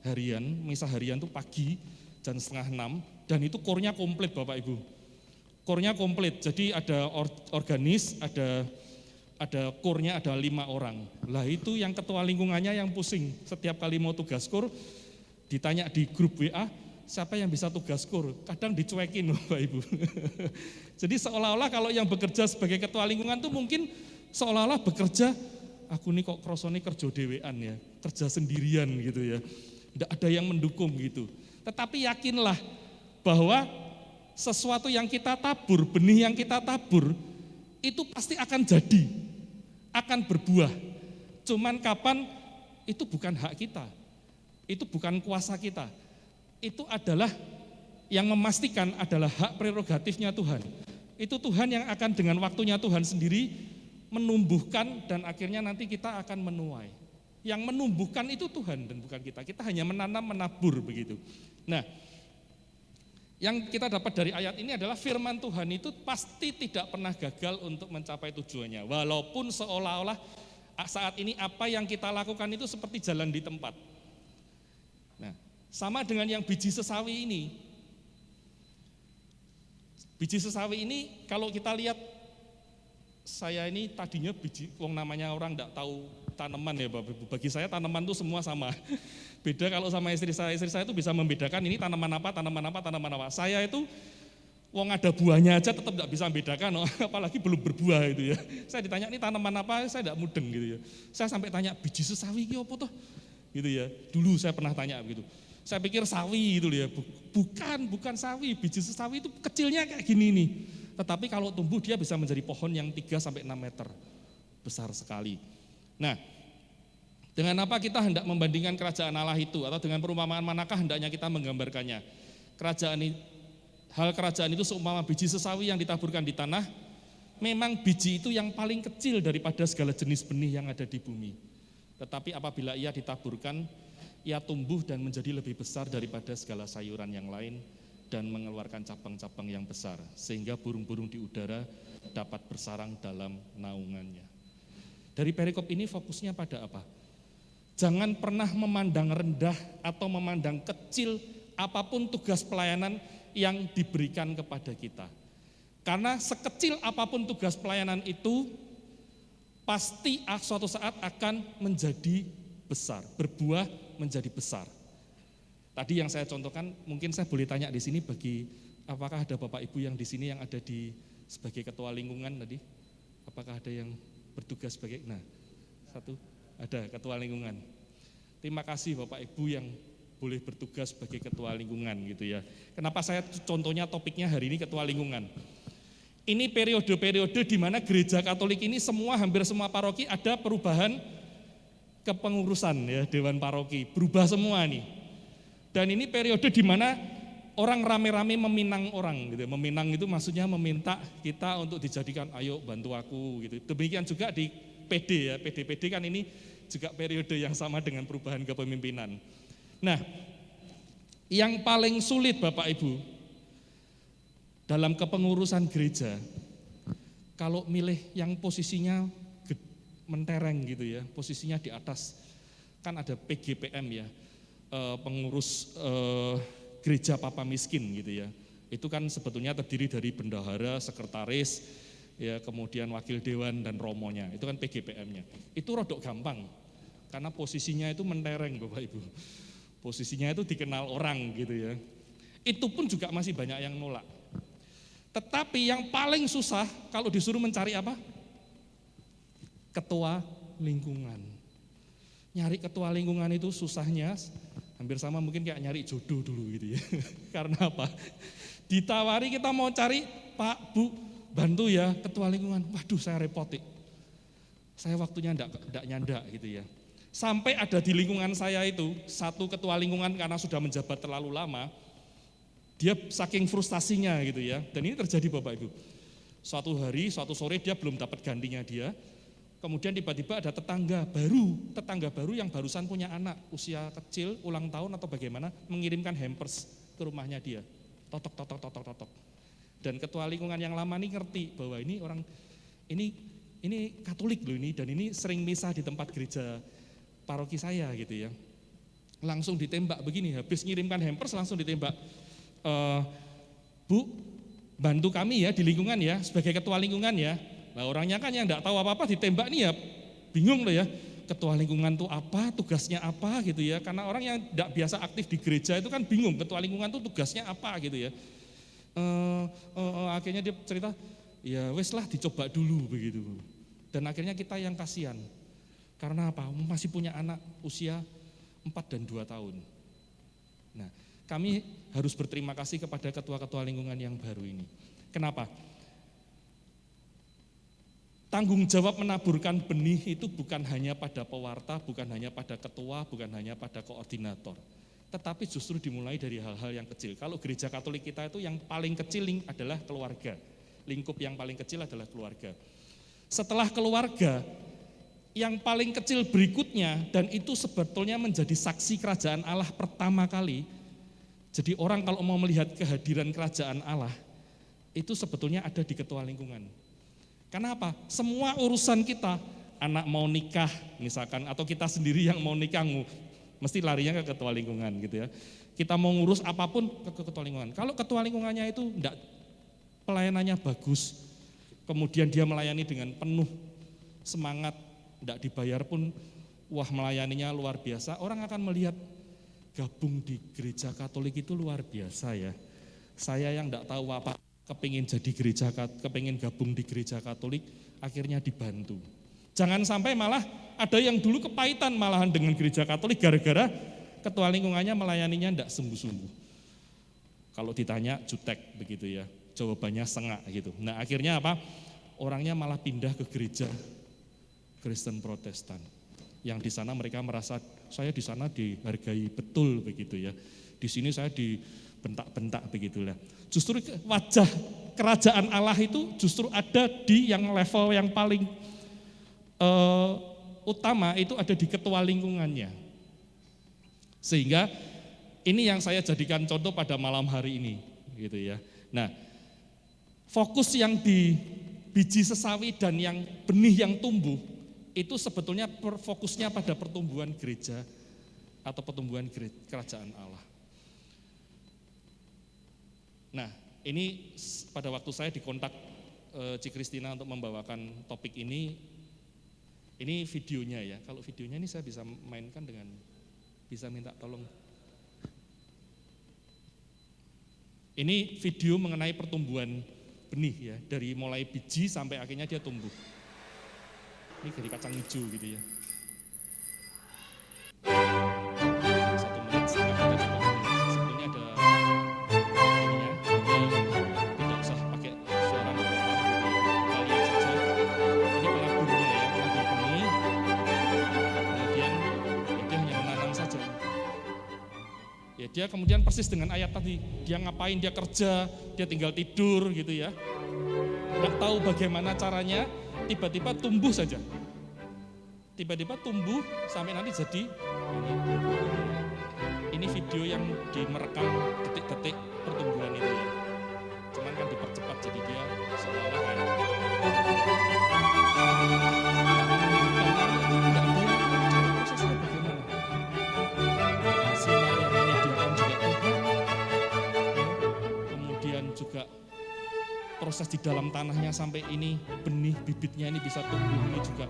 harian tuh pagi jam 5:30, dan itu kurnya komplit Bapak Ibu. Kurnya komplit, jadi ada organis, ada kurnya ada 5 orang. Lah itu yang ketua lingkungannya yang pusing. Setiap kali mau tugas kur, ditanya di grup WA, siapa yang bisa tugas kur? Kadang dicuekin Bapak Ibu. Jadi seolah-olah kalau yang bekerja sebagai ketua lingkungan tuh mungkin seolah-olah bekerja, aku nih kok krosone kerja dewean ya, kerja sendirian gitu ya. Tidak ada yang mendukung gitu. Tetapi yakinlah bahwa sesuatu yang kita tabur, benih yang kita tabur, itu pasti akan jadi, akan berbuah. Cuman kapan, itu bukan hak kita, itu bukan kuasa kita. Itu adalah yang memastikan adalah hak prerogatifnya Tuhan. Itu Tuhan yang akan dengan waktunya Tuhan sendiri menumbuhkan, dan akhirnya nanti kita akan menuai. Yang menumbuhkan itu Tuhan dan bukan kita. Kita hanya menanam, menabur begitu. Nah, yang kita dapat dari ayat ini adalah firman Tuhan itu pasti tidak pernah gagal untuk mencapai tujuannya. Walaupun seolah-olah saat ini apa yang kita lakukan itu seperti jalan di tempat. Nah, sama dengan yang biji sesawi ini. Biji sesawi ini kalau kita lihat, saya ini tadinya biji, namanya orang enggak tahu tanaman ya Bapak Ibu. Bagi saya tanaman itu semua sama. Beda kalau sama istri saya itu bisa membedakan ini tanaman apa. Saya itu wong ada buahnya aja tetap enggak bisa membedakan, apalagi belum berbuah itu ya. Saya ditanya ini tanaman apa, saya enggak mudeng gitu ya. Saya sampai tanya biji sesawi ini apa toh? Gitu ya. Dulu saya pernah tanya begitu. Saya pikir sawi itu ya. Bukan sawi, biji sesawi itu kecilnya kayak gini nih. Tetapi kalau tumbuh dia bisa menjadi pohon yang 3-6 meter. Besar sekali. Nah, dengan apa kita hendak membandingkan kerajaan Allah itu, atau dengan perumpamaan manakah hendaknya kita menggambarkannya? Hal kerajaan itu seumpama biji sesawi yang ditaburkan di tanah. Memang biji itu yang paling kecil daripada segala jenis benih yang ada di bumi. Tetapi apabila ia ditaburkan, ia tumbuh dan menjadi lebih besar daripada segala sayuran yang lain dan mengeluarkan cabang-cabang yang besar, sehingga burung-burung di udara dapat bersarang dalam naungannya. Dari perikop ini fokusnya pada apa? Jangan pernah memandang rendah atau memandang kecil apapun tugas pelayanan yang diberikan kepada kita. Karena sekecil apapun tugas pelayanan itu, pasti suatu saat akan menjadi besar, berbuah menjadi besar. Tadi yang saya contohkan, mungkin saya boleh tanya di sini apakah ada Bapak Ibu yang di sini yang ada sebagai ketua lingkungan tadi? Apakah ada yang bertugas sebagai, satu, ada ketua lingkungan. Terima kasih Bapak Ibu yang boleh bertugas sebagai ketua lingkungan gitu ya. Kenapa saya contohnya topiknya hari ini ketua lingkungan? Ini periode-periode di mana gereja Katolik ini hampir semua paroki ada perubahan kepengurusan ya, dewan paroki, berubah semua nih. Dan ini periode di mana orang rame-rame meminang orang gitu. Meminang itu maksudnya meminta kita untuk dijadikan, ayo bantu aku gitu. Demikian juga di PD ya, PD kan ini juga periode yang sama dengan perubahan kepemimpinan. Nah, yang paling sulit Bapak Ibu dalam kepengurusan gereja, kalau milih yang posisinya mentereng gitu ya, posisinya di atas, kan ada PGPM ya, pengurus gereja Papa Miskin gitu ya. Itu kan sebetulnya terdiri dari bendahara, sekretaris, ya kemudian wakil dewan dan romonya. Itu kan PGPM-nya. Itu rodok gampang karena posisinya itu mentereng Bapak Ibu. Posisinya itu dikenal orang gitu ya. Itu pun juga masih banyak yang nolak. Tetapi yang paling susah kalau disuruh mencari apa? Ketua lingkungan. Nyari ketua lingkungan itu susahnya hampir sama mungkin kayak nyari jodoh dulu gitu ya. Karena apa? Ditawari kita mau cari, Pak, Bu, bantu ya ketua lingkungan. Waduh, saya repot. Saya waktunya enggak nyanda gitu ya. Sampai ada di lingkungan saya itu, satu ketua lingkungan karena sudah menjabat terlalu lama, dia saking frustasinya gitu ya. Dan ini terjadi Bapak Ibu. Suatu hari, suatu sore dia belum dapat gantinya dia. Kemudian tiba-tiba ada tetangga baru yang barusan punya anak, usia kecil, ulang tahun atau bagaimana, mengirimkan hampers ke rumahnya dia. Totok. Dan ketua lingkungan yang lama ini ngerti bahwa ini orang, ini Katolik loh ini, dan ini sering misa di tempat gereja paroki saya gitu ya. Langsung ditembak begini, habis ngirimkan hampers langsung ditembak. Bu, bantu kami ya di lingkungan ya, sebagai ketua lingkungan ya. Nah orangnya kan yang enggak tahu apa-apa ditembak nih ya, bingung loh ya. Ketua lingkungan itu apa, tugasnya apa gitu ya. Karena orang yang enggak biasa aktif di gereja itu kan bingung, ketua lingkungan itu tugasnya apa gitu ya. Akhirnya dia cerita, ya wes lah dicoba dulu begitu. Dan akhirnya kita yang kasihan. Karena apa? Masih punya anak usia 4 dan 2 tahun. Nah, kami harus berterima kasih kepada ketua-ketua lingkungan yang baru ini. Kenapa? Tanggung jawab menaburkan benih itu bukan hanya pada pewarta, bukan hanya pada ketua, bukan hanya pada koordinator. Tetapi justru dimulai dari hal-hal yang kecil. Kalau gereja Katolik kita itu yang paling kecil adalah keluarga. Lingkup yang paling kecil adalah keluarga. Setelah keluarga, yang paling kecil berikutnya, dan itu sebetulnya menjadi saksi kerajaan Allah pertama kali. Jadi orang kalau mau melihat kehadiran kerajaan Allah, itu sebetulnya ada di ketua lingkungan. Karena apa? Semua urusan kita, anak mau nikah misalkan, atau kita sendiri yang mau nikah, mesti larinya ke ketua lingkungan gitu ya. Kita mau ngurus apapun ke ketua lingkungan. Kalau ketua lingkungannya itu enggak, pelayanannya bagus, kemudian dia melayani dengan penuh semangat, enggak dibayar pun, wah melayaninya luar biasa, orang akan melihat gabung di gereja Katolik itu luar biasa ya. Saya yang enggak tahu apa, kepingin gabung di gereja Katolik, akhirnya dibantu. Jangan sampai malah ada yang dulu kepahitan malahan dengan gereja Katolik gara-gara ketua lingkungannya melayaninya enggak sungguh-sungguh. Kalau ditanya jutek begitu ya, jawabannya sengak gitu. Nah akhirnya apa? Orangnya malah pindah ke gereja Kristen Protestan. Yang di sana mereka merasa saya di sana dihargai betul begitu ya. Di sini saya dibentak-bentak begitulah. Justru wajah kerajaan Allah itu justru ada di yang level yang paling utama, itu ada di ketua lingkungannya. Sehingga ini yang saya jadikan contoh pada malam hari ini gitu ya. Nah, fokus yang di biji sesawi dan yang benih yang tumbuh itu sebetulnya fokusnya pada pertumbuhan gereja atau pertumbuhan kerajaan Allah. Nah, ini pada waktu saya dikontak Ci Kristina untuk membawakan topik ini videonya ya. Kalau videonya ini saya bisa mainkan dengan, bisa minta tolong. Ini video mengenai pertumbuhan benih ya, dari mulai biji sampai akhirnya dia tumbuh. Ini dari kacang hijau gitu ya. 1 menit setengah kita coba. Sebetulnya ada ininya, jadi tidak usah pakai suara normal, kita lihat saja. Ini pelaburnya ya, pelabur benih. Kemudian dia hanya menanam saja. Ya dia kemudian persis dengan ayat tadi, dia ngapain, dia kerja, dia tinggal tidur gitu ya. Nggak tahu bagaimana caranya, tiba-tiba tumbuh saja. Tiba-tiba tumbuh sampai nanti jadi ini video yang merekam detik-detik pertumbuhan itu ya. Cuman kan dipercepat jadi dia seolah-olah kayak prosesnya bagaimana. Sinar yang menyediakan juga Tuhan. Kemudian juga proses di dalam tanahnya sampai ini benih bibitnya ini bisa tumbuh ini juga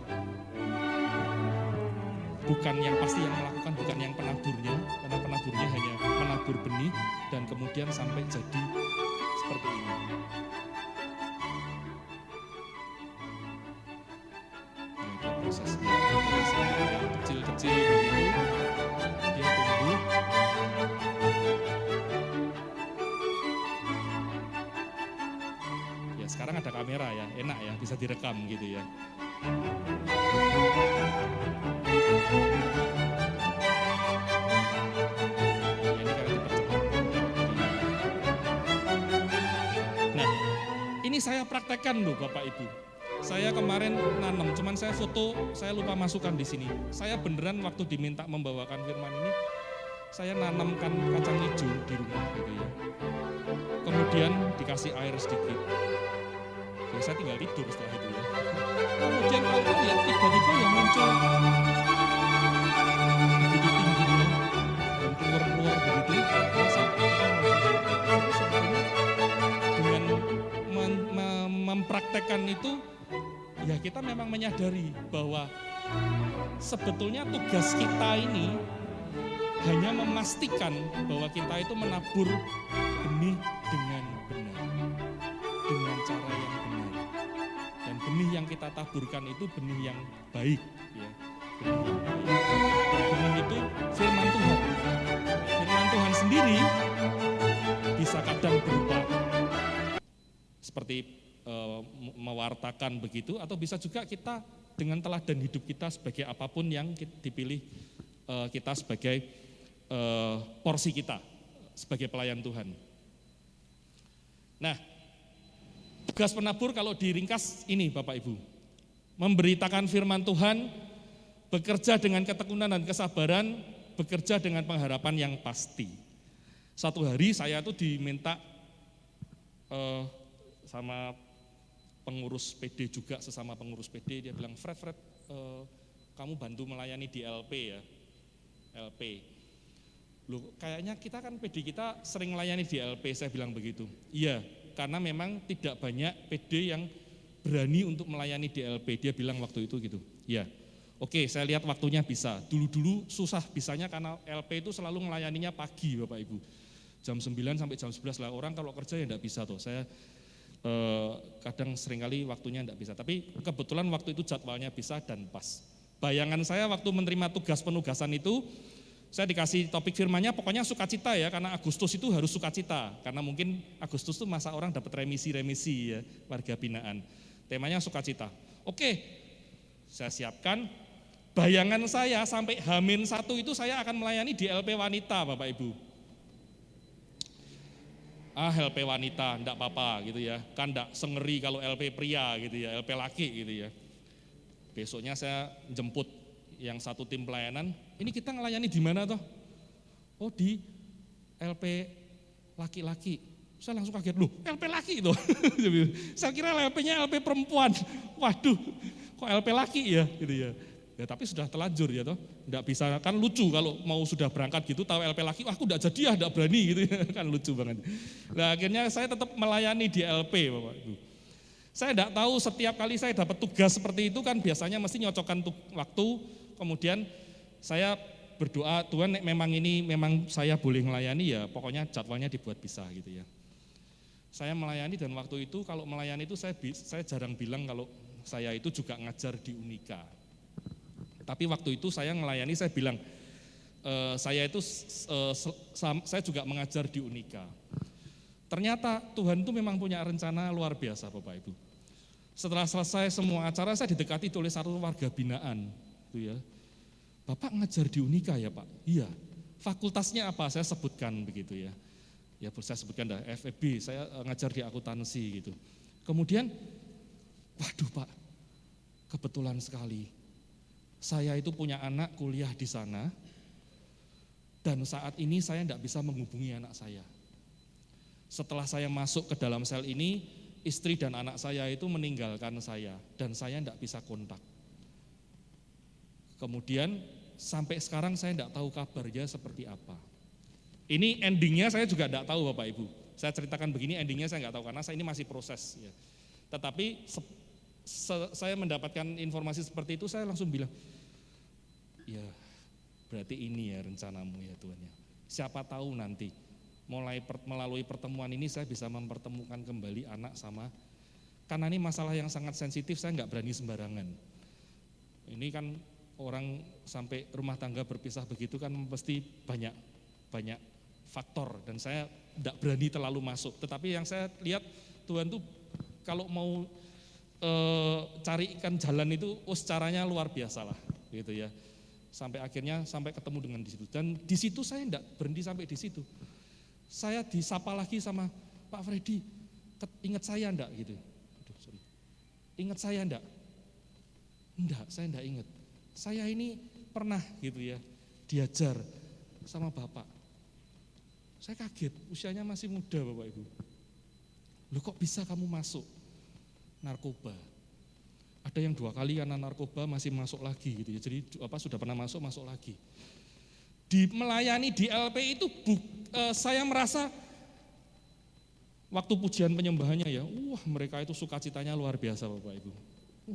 bukan yang pasti yang melakukan, bukan yang penaburnya, karena penaburnya hanya menabur benih dan kemudian sampai jadi seperti ini. Nah, itu prosesnya kecil-kecil begitu, dia tumbuh. Ya sekarang ada kamera ya, enak ya, bisa direkam gitu ya. Nah, ini saya praktekkan loh Bapak Ibu. Saya kemarin nanam, cuman saya foto, saya lupa masukkan di sini. Saya beneran waktu diminta membawakan firman ini, saya nanamkan kacang hijau di rumah gitu ya. Kemudian dikasih air sedikit. Ya saya tinggal tidur setelah itu ya. Kemudian kalau lihat tiba-tiba yang muncul begitu tingginya dan keluar-keluar begitu, dengan mempraktekkan itu, ya kita memang menyadari bahwa sebetulnya tugas kita ini hanya memastikan bahwa kita itu menabur benih dengan benar, dengan cara yang benar. Dan benih yang kita taburkan itu benih yang baik, ya. Benih yang baik. Benih itu firman Tuhan. Firman Tuhan sendiri bisa kadang berupa seperti mewartakan begitu, atau bisa juga kita dengan teladan hidup kita sebagai apapun yang dipilih kita sebagai porsi kita sebagai pelayan Tuhan. Nah, tugas penabur kalau diringkas ini Bapak Ibu, memberitakan firman Tuhan, bekerja dengan ketekunan dan kesabaran, bekerja dengan pengharapan yang pasti. Satu hari saya tuh diminta sama pengurus PD juga, sesama pengurus PD, dia bilang, Fred, kamu bantu melayani di LP ya, LP. Loh, kayaknya kita kan PD kita sering melayani di LP, saya bilang begitu. Iya, karena memang tidak banyak PD yang berani untuk melayani di LP, dia bilang waktu itu gitu. Iya, oke, saya lihat waktunya bisa. Dulu-dulu susah bisanya karena LP itu selalu melayaninya pagi Bapak Ibu. Jam 9 sampai jam 11 lah, orang kalau kerja ya enggak bisa tuh. Saya kadang seringkali waktunya enggak bisa, tapi kebetulan waktu itu jadwalnya bisa dan pas. Bayangan saya waktu menerima tugas penugasan itu, saya dikasih topik firmannya pokoknya sukacita ya, karena Agustus itu harus sukacita, karena mungkin Agustus itu masa orang dapat remisi ya, warga binaan. Temanya sukacita. Oke, saya siapkan. Bayangan saya sampai H-1 itu saya akan melayani di LP wanita Bapak Ibu. LP wanita, enggak apa-apa gitu ya, kan enggak sengeri kalau LP pria gitu ya, LP laki gitu ya. Besoknya saya jemput yang satu tim pelayanan, ini kita ngelayani di mana toh? Oh di LP laki-laki. Saya langsung kaget, loh LP laki itu. Saya kira LP-nya LP perempuan. Waduh, kok LP laki ya gitu ya. Ya tapi sudah terlanjur ya toh, enggak bisa, kan lucu kalau mau sudah berangkat gitu tahu LP laki, wah aku enggak jadi ya, enggak berani gitu ya, kan lucu banget. Nah akhirnya saya tetap melayani di LP Bapak Ibu. Saya enggak tahu setiap kali saya dapat tugas seperti itu kan biasanya mesti nyocokkan waktu, kemudian saya berdoa, Tuhan memang ini memang saya boleh melayani ya pokoknya jadwalnya dibuat bisa gitu ya. Saya melayani dan waktu itu kalau melayani itu saya jarang bilang kalau saya itu juga ngajar di Unika. Tapi waktu itu saya melayani, saya bilang, saya juga mengajar di Unika. Ternyata Tuhan itu memang punya rencana luar biasa Bapak Ibu. Setelah selesai semua acara, saya didekati oleh satu warga binaan. Itu ya. Bapak ngajar di Unika ya Pak? Iya. Fakultasnya apa? Saya sebutkan begitu ya. Ya saya sebutkan dah, FEB, saya ngajar di akuntansi gitu. Kemudian, waduh Pak, kebetulan sekali. Saya itu punya anak kuliah di sana, dan saat ini saya tidak bisa menghubungi anak saya. Setelah saya masuk ke dalam sel ini, istri dan anak saya itu meninggalkan saya, dan saya tidak bisa kontak. Kemudian sampai sekarang saya tidak tahu kabarnya seperti apa. Ini endingnya saya juga tidak tahu Bapak Ibu. Saya ceritakan begini, endingnya saya nggak tahu karena saya ini masih proses. Ya. Tetapi saya mendapatkan informasi seperti itu, saya langsung bilang, ya berarti ini ya rencanamu ya Tuhan ya. Siapa tahu nanti melalui pertemuan ini saya bisa mempertemukan kembali anak sama, karena ini masalah yang sangat sensitif, saya nggak berani sembarangan. Ini kan orang sampai rumah tangga berpisah begitu kan pasti banyak faktor dan saya tidak berani terlalu masuk. Tetapi yang saya lihat Tuhan tuh kalau mau carikan jalan itu caranya luar biasa lah gitu ya, sampai akhirnya sampai ketemu dengan di situ, dan di situ saya tidak berhenti sampai di situ. Saya disapa lagi sama Pak Freddy, ingat saya enggak gitu. Aduh, sorry. Ingat saya enggak? Enggak, saya enggak ingat. Saya ini pernah gitu ya diajar sama Bapak. Saya kaget, usianya masih muda Bapak Ibu. Loh kok bisa kamu masuk narkoba? Ada yang 2 kali karena narkoba masih masuk lagi gitu ya. Jadi sudah pernah masuk lagi. Di melayani di LP itu saya merasa waktu pujian penyembahannya ya, mereka itu sukacitanya luar biasa Bapak Ibu.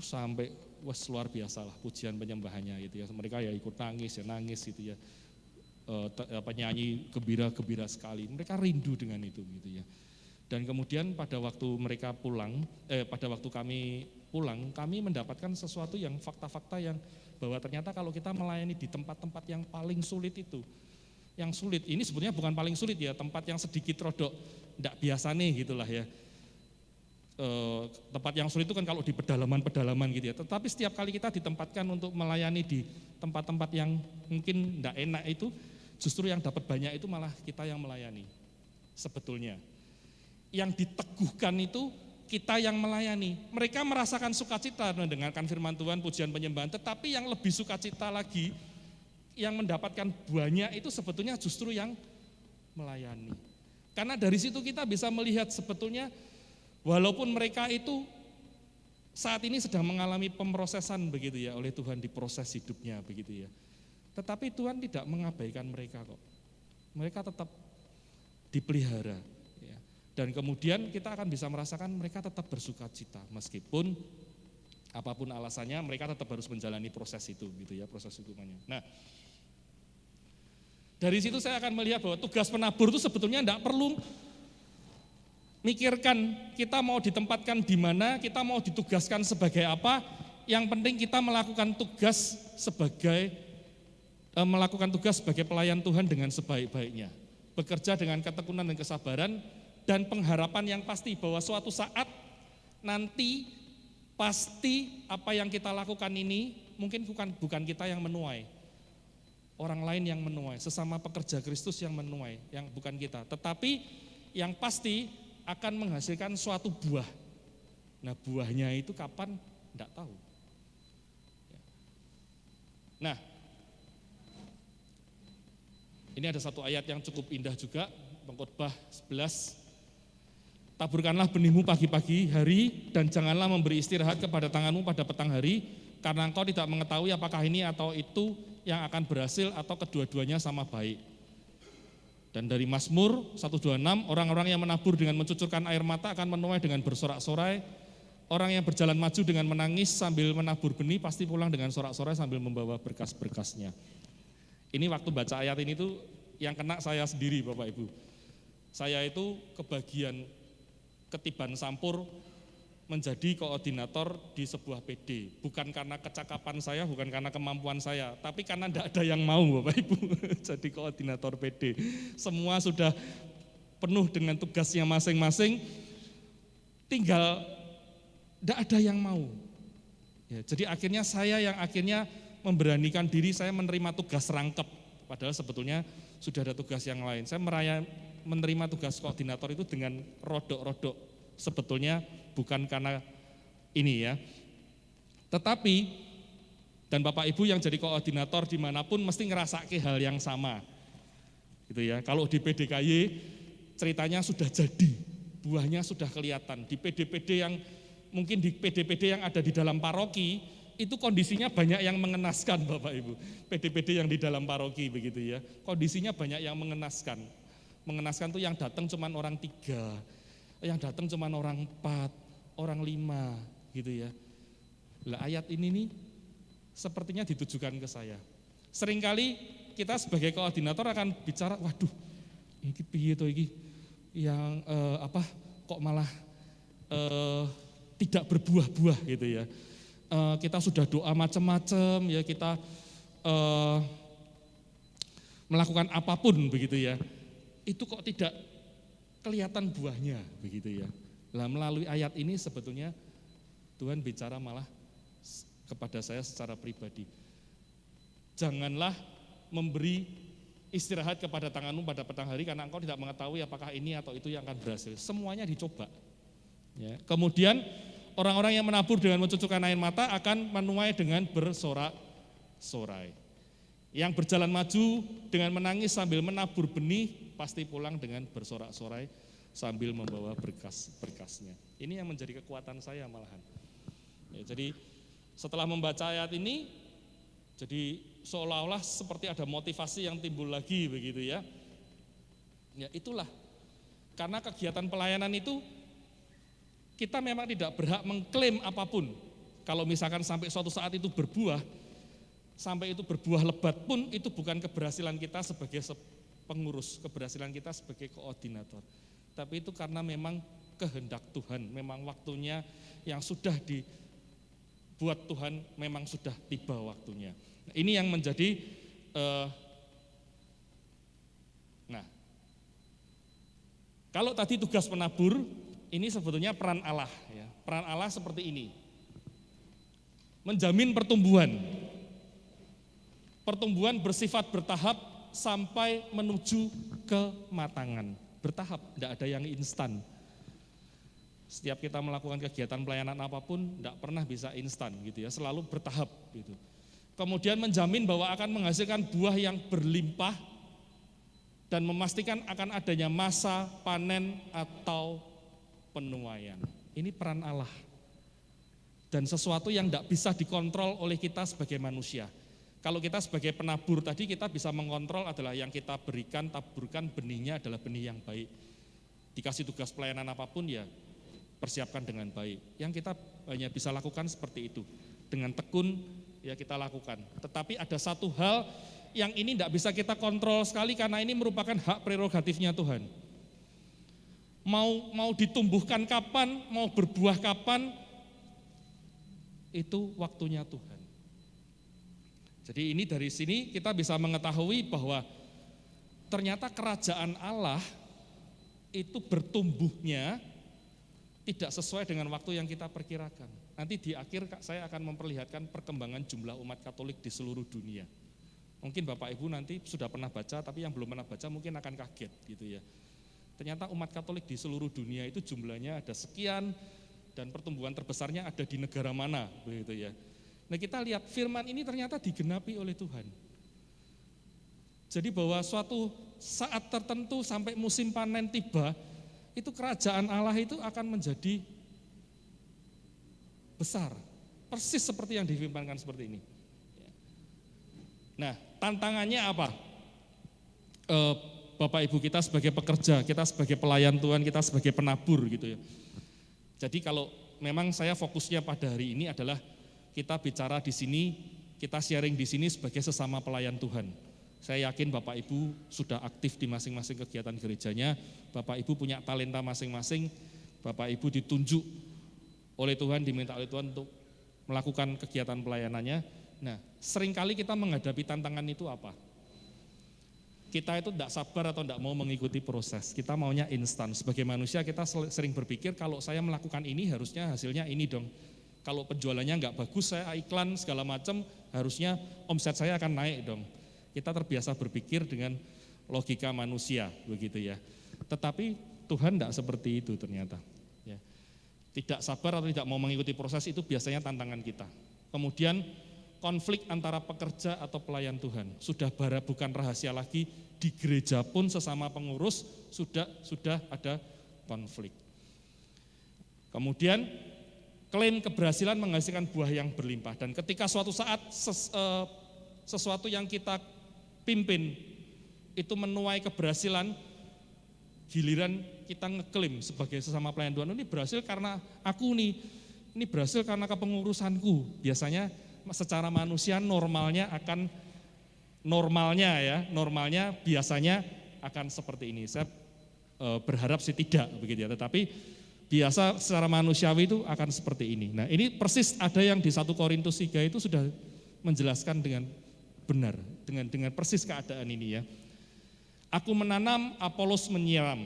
Sampai luar biasa lah pujian penyembahannya gitu ya. Mereka ya ikut nangis gitu ya. Penyanyi gembira sekali. Mereka rindu dengan itu gitu ya. Dan kemudian pada waktu mereka pulang, pada waktu kami pulang, kami mendapatkan sesuatu yang fakta-fakta yang bahwa ternyata kalau kita melayani di tempat-tempat yang paling sulit itu, yang sulit ini sebetulnya bukan paling sulit ya, tempat yang sedikit rodok enggak biasa nih gitulah ya. Tempat yang sulit itu kan kalau di pedalaman gitu ya. Tetapi setiap kali kita ditempatkan untuk melayani di tempat-tempat yang mungkin enggak enak itu, justru yang dapat banyak itu malah kita yang melayani. Sebetulnya yang diteguhkan itu kita yang melayani. Mereka merasakan sukacita mendengarkan firman Tuhan, pujian penyembahan, tetapi yang lebih sukacita lagi, yang mendapatkan banyak itu sebetulnya justru yang melayani. Karena dari situ kita bisa melihat sebetulnya walaupun mereka itu saat ini sedang mengalami pemrosesan begitu ya, oleh Tuhan diproses hidupnya begitu ya. Tetapi Tuhan tidak mengabaikan mereka kok. Mereka tetap dipelihara. Dan kemudian kita akan bisa merasakan mereka tetap bersuka cita meskipun apapun alasannya mereka tetap harus menjalani proses itu gitu ya, proses hukumannya. Nah, dari situ saya akan melihat bahwa tugas penabur itu sebetulnya tidak perlu mikirkan kita mau ditempatkan di mana, kita mau ditugaskan sebagai apa. Yang penting kita melakukan tugas sebagai pelayan Tuhan dengan sebaik-baiknya, bekerja dengan ketekunan dan kesabaran. Dan pengharapan yang pasti bahwa suatu saat nanti pasti apa yang kita lakukan ini mungkin bukan kita yang menuai, orang lain yang menuai, sesama pekerja Kristus yang menuai, yang bukan kita. Tetapi yang pasti akan menghasilkan suatu buah. Nah buahnya itu kapan? Tidak tahu. Nah ini ada satu ayat yang cukup indah juga, Pengkhotbah 11. taburkanlah benihmu pagi-pagi hari dan janganlah memberi istirahat kepada tanganmu pada petang hari, karena engkau tidak mengetahui apakah ini atau itu yang akan berhasil atau kedua-duanya sama baik. Dan dari Mazmur 126, orang-orang yang menabur dengan mencucurkan air mata akan menuai dengan bersorak-sorai. Orang yang berjalan maju dengan menangis sambil menabur benih pasti pulang dengan sorak-sorai sambil membawa berkas-berkasnya. Ini waktu baca ayat ini tuh yang kena saya sendiri Bapak Ibu. Saya itu kebagian ketiban sampur menjadi koordinator di sebuah PD. Bukan karena kecakapan saya, bukan karena kemampuan saya, tapi karena tidak ada yang mau Bapak Ibu jadi koordinator PD. Semua sudah penuh dengan tugasnya masing-masing, tinggal tidak ada yang mau. Ya, jadi akhirnya saya yang akhirnya memberanikan diri, saya menerima tugas rangkep. Padahal sebetulnya sudah ada tugas yang lain. Saya menerima tugas koordinator itu dengan rodok-rodok. Sebetulnya bukan karena ini ya. Tetapi, dan Bapak Ibu yang jadi koordinator dimanapun mesti ngerasake hal yang sama. Gitu ya. Kalau di PDKY ceritanya sudah jadi, buahnya sudah kelihatan. Di PD-PD yang mungkin di PD-PD yang ada di dalam paroki, itu kondisinya banyak yang mengenaskan Bapak Ibu. PD-PD yang di dalam paroki begitu ya, kondisinya banyak yang mengenaskan. Mengenaskan tuh yang datang cuma orang 3, yang datang cuma orang 4, orang 5 gitu ya. Lah ayat ini nih sepertinya ditujukan ke saya. Seringkali kita sebagai koordinator akan bicara, waduh ini piye to iki yang kok malah tidak berbuah-buah gitu ya. Kita sudah doa macam-macam ya, kita melakukan apapun begitu ya, itu kok tidak kelihatan buahnya begitu ya. Lah melalui ayat ini sebetulnya Tuhan bicara malah kepada saya secara pribadi. Janganlah memberi istirahat kepada tanganmu pada petang hari karena engkau tidak mengetahui apakah ini atau itu yang akan berhasil. Semuanya dicoba. Ya. Kemudian orang-orang yang menabur dengan mencucurkan air mata akan menuai dengan bersorak-sorai. Yang berjalan maju dengan menangis sambil menabur benih pasti pulang dengan bersorak-sorai sambil membawa berkas-berkasnya. Ini yang menjadi kekuatan saya malahan. Ya, jadi setelah membaca ayat ini, jadi seolah-olah seperti ada motivasi yang timbul lagi begitu ya. Ya itulah, karena kegiatan pelayanan itu kita memang tidak berhak mengklaim apapun. Kalau misalkan sampai suatu saat itu berbuah, sampai itu berbuah lebat pun itu bukan keberhasilan kita sebagai pengurus, keberhasilan kita sebagai koordinator. Tapi itu karena memang kehendak Tuhan, memang waktunya yang sudah dibuat Tuhan, memang sudah tiba waktunya. Nah, ini yang menjadi, kalau tadi tugas penabur, ini sebetulnya peran Allah. Ya. Peran Allah seperti ini, menjamin pertumbuhan. Pertumbuhan bersifat bertahap sampai menuju kematangan. Bertahap, tidak ada yang instan. Setiap kita melakukan kegiatan pelayanan apapun, tidak pernah bisa instan gitu ya, selalu bertahap gitu. Kemudian menjamin bahwa akan menghasilkan buah yang berlimpah dan memastikan akan adanya masa panen atau penuaian. Ini peran Allah. Dan sesuatu yang tidak bisa dikontrol oleh kita sebagai manusia. Kalau kita sebagai penabur tadi kita bisa mengontrol adalah yang kita berikan, taburkan benihnya adalah benih yang baik. Dikasih tugas pelayanan apapun ya persiapkan dengan baik. Yang kita hanya bisa lakukan seperti itu. Dengan tekun ya kita lakukan. Tetapi ada satu hal yang ini tidak bisa kita kontrol sekali karena ini merupakan hak prerogatifnya Tuhan. Mau ditumbuhkan kapan, mau berbuah kapan, itu waktunya Tuhan. Jadi ini dari sini kita bisa mengetahui bahwa ternyata kerajaan Allah itu bertumbuhnya tidak sesuai dengan waktu yang kita perkirakan. Nanti di akhir saya akan memperlihatkan perkembangan jumlah umat Katolik di seluruh dunia. Mungkin Bapak Ibu nanti sudah pernah baca, tapi yang belum pernah baca mungkin akan kaget gitu ya. Ternyata umat Katolik di seluruh dunia itu jumlahnya ada sekian dan pertumbuhan terbesarnya ada di negara mana begitu ya. Nah kita lihat firman ini ternyata digenapi oleh Tuhan. Jadi bahwa suatu saat tertentu sampai musim panen tiba, itu kerajaan Allah itu akan menjadi besar. Persis seperti yang difirmankan seperti ini. Nah, tantangannya apa? Bapak Ibu, kita sebagai pekerja, kita sebagai pelayan Tuhan, kita sebagai penabur gitu ya. Jadi kalau memang saya fokusnya pada hari ini adalah kita bicara di sini, kita sharing di sini sebagai sesama pelayan Tuhan. Saya yakin Bapak Ibu sudah aktif di masing-masing kegiatan gerejanya, Bapak Ibu punya talenta masing-masing, Bapak Ibu ditunjuk oleh Tuhan, diminta oleh Tuhan untuk melakukan kegiatan pelayanannya. Nah, seringkali kita menghadapi tantangan itu apa? Kita itu tidak sabar atau tidak mau mengikuti proses, kita maunya instan. Sebagai manusia kita sering berpikir kalau saya melakukan ini harusnya hasilnya ini dong. Kalau penjualannya nggak bagus, saya iklan segala macam, harusnya omset saya akan naik dong. Kita terbiasa berpikir dengan logika manusia begitu ya. Tetapi Tuhan tidak seperti itu ternyata. Ya. Tidak sabar atau tidak mau mengikuti proses itu biasanya tantangan kita. Kemudian konflik antara pekerja atau pelayan Tuhan sudah bukan rahasia lagi, di gereja pun sesama pengurus sudah ada konflik. Kemudian klaim keberhasilan menghasilkan buah yang berlimpah, dan ketika suatu saat sesuatu yang kita pimpin itu menuai keberhasilan, giliran kita ngeklaim sebagai sesama pelayan Tuhan, ini berhasil karena aku nih, ini berhasil karena kepengurusanku. Biasanya secara manusia normalnya biasanya akan seperti ini. Saya berharap sih tidak begitu ya, tetapi biasa secara manusiawi itu akan seperti ini. Nah, ini persis ada yang di 1 Korintus 3 itu sudah menjelaskan dengan benar, dengan persis keadaan ini ya. Aku menanam, Apolos menyiram,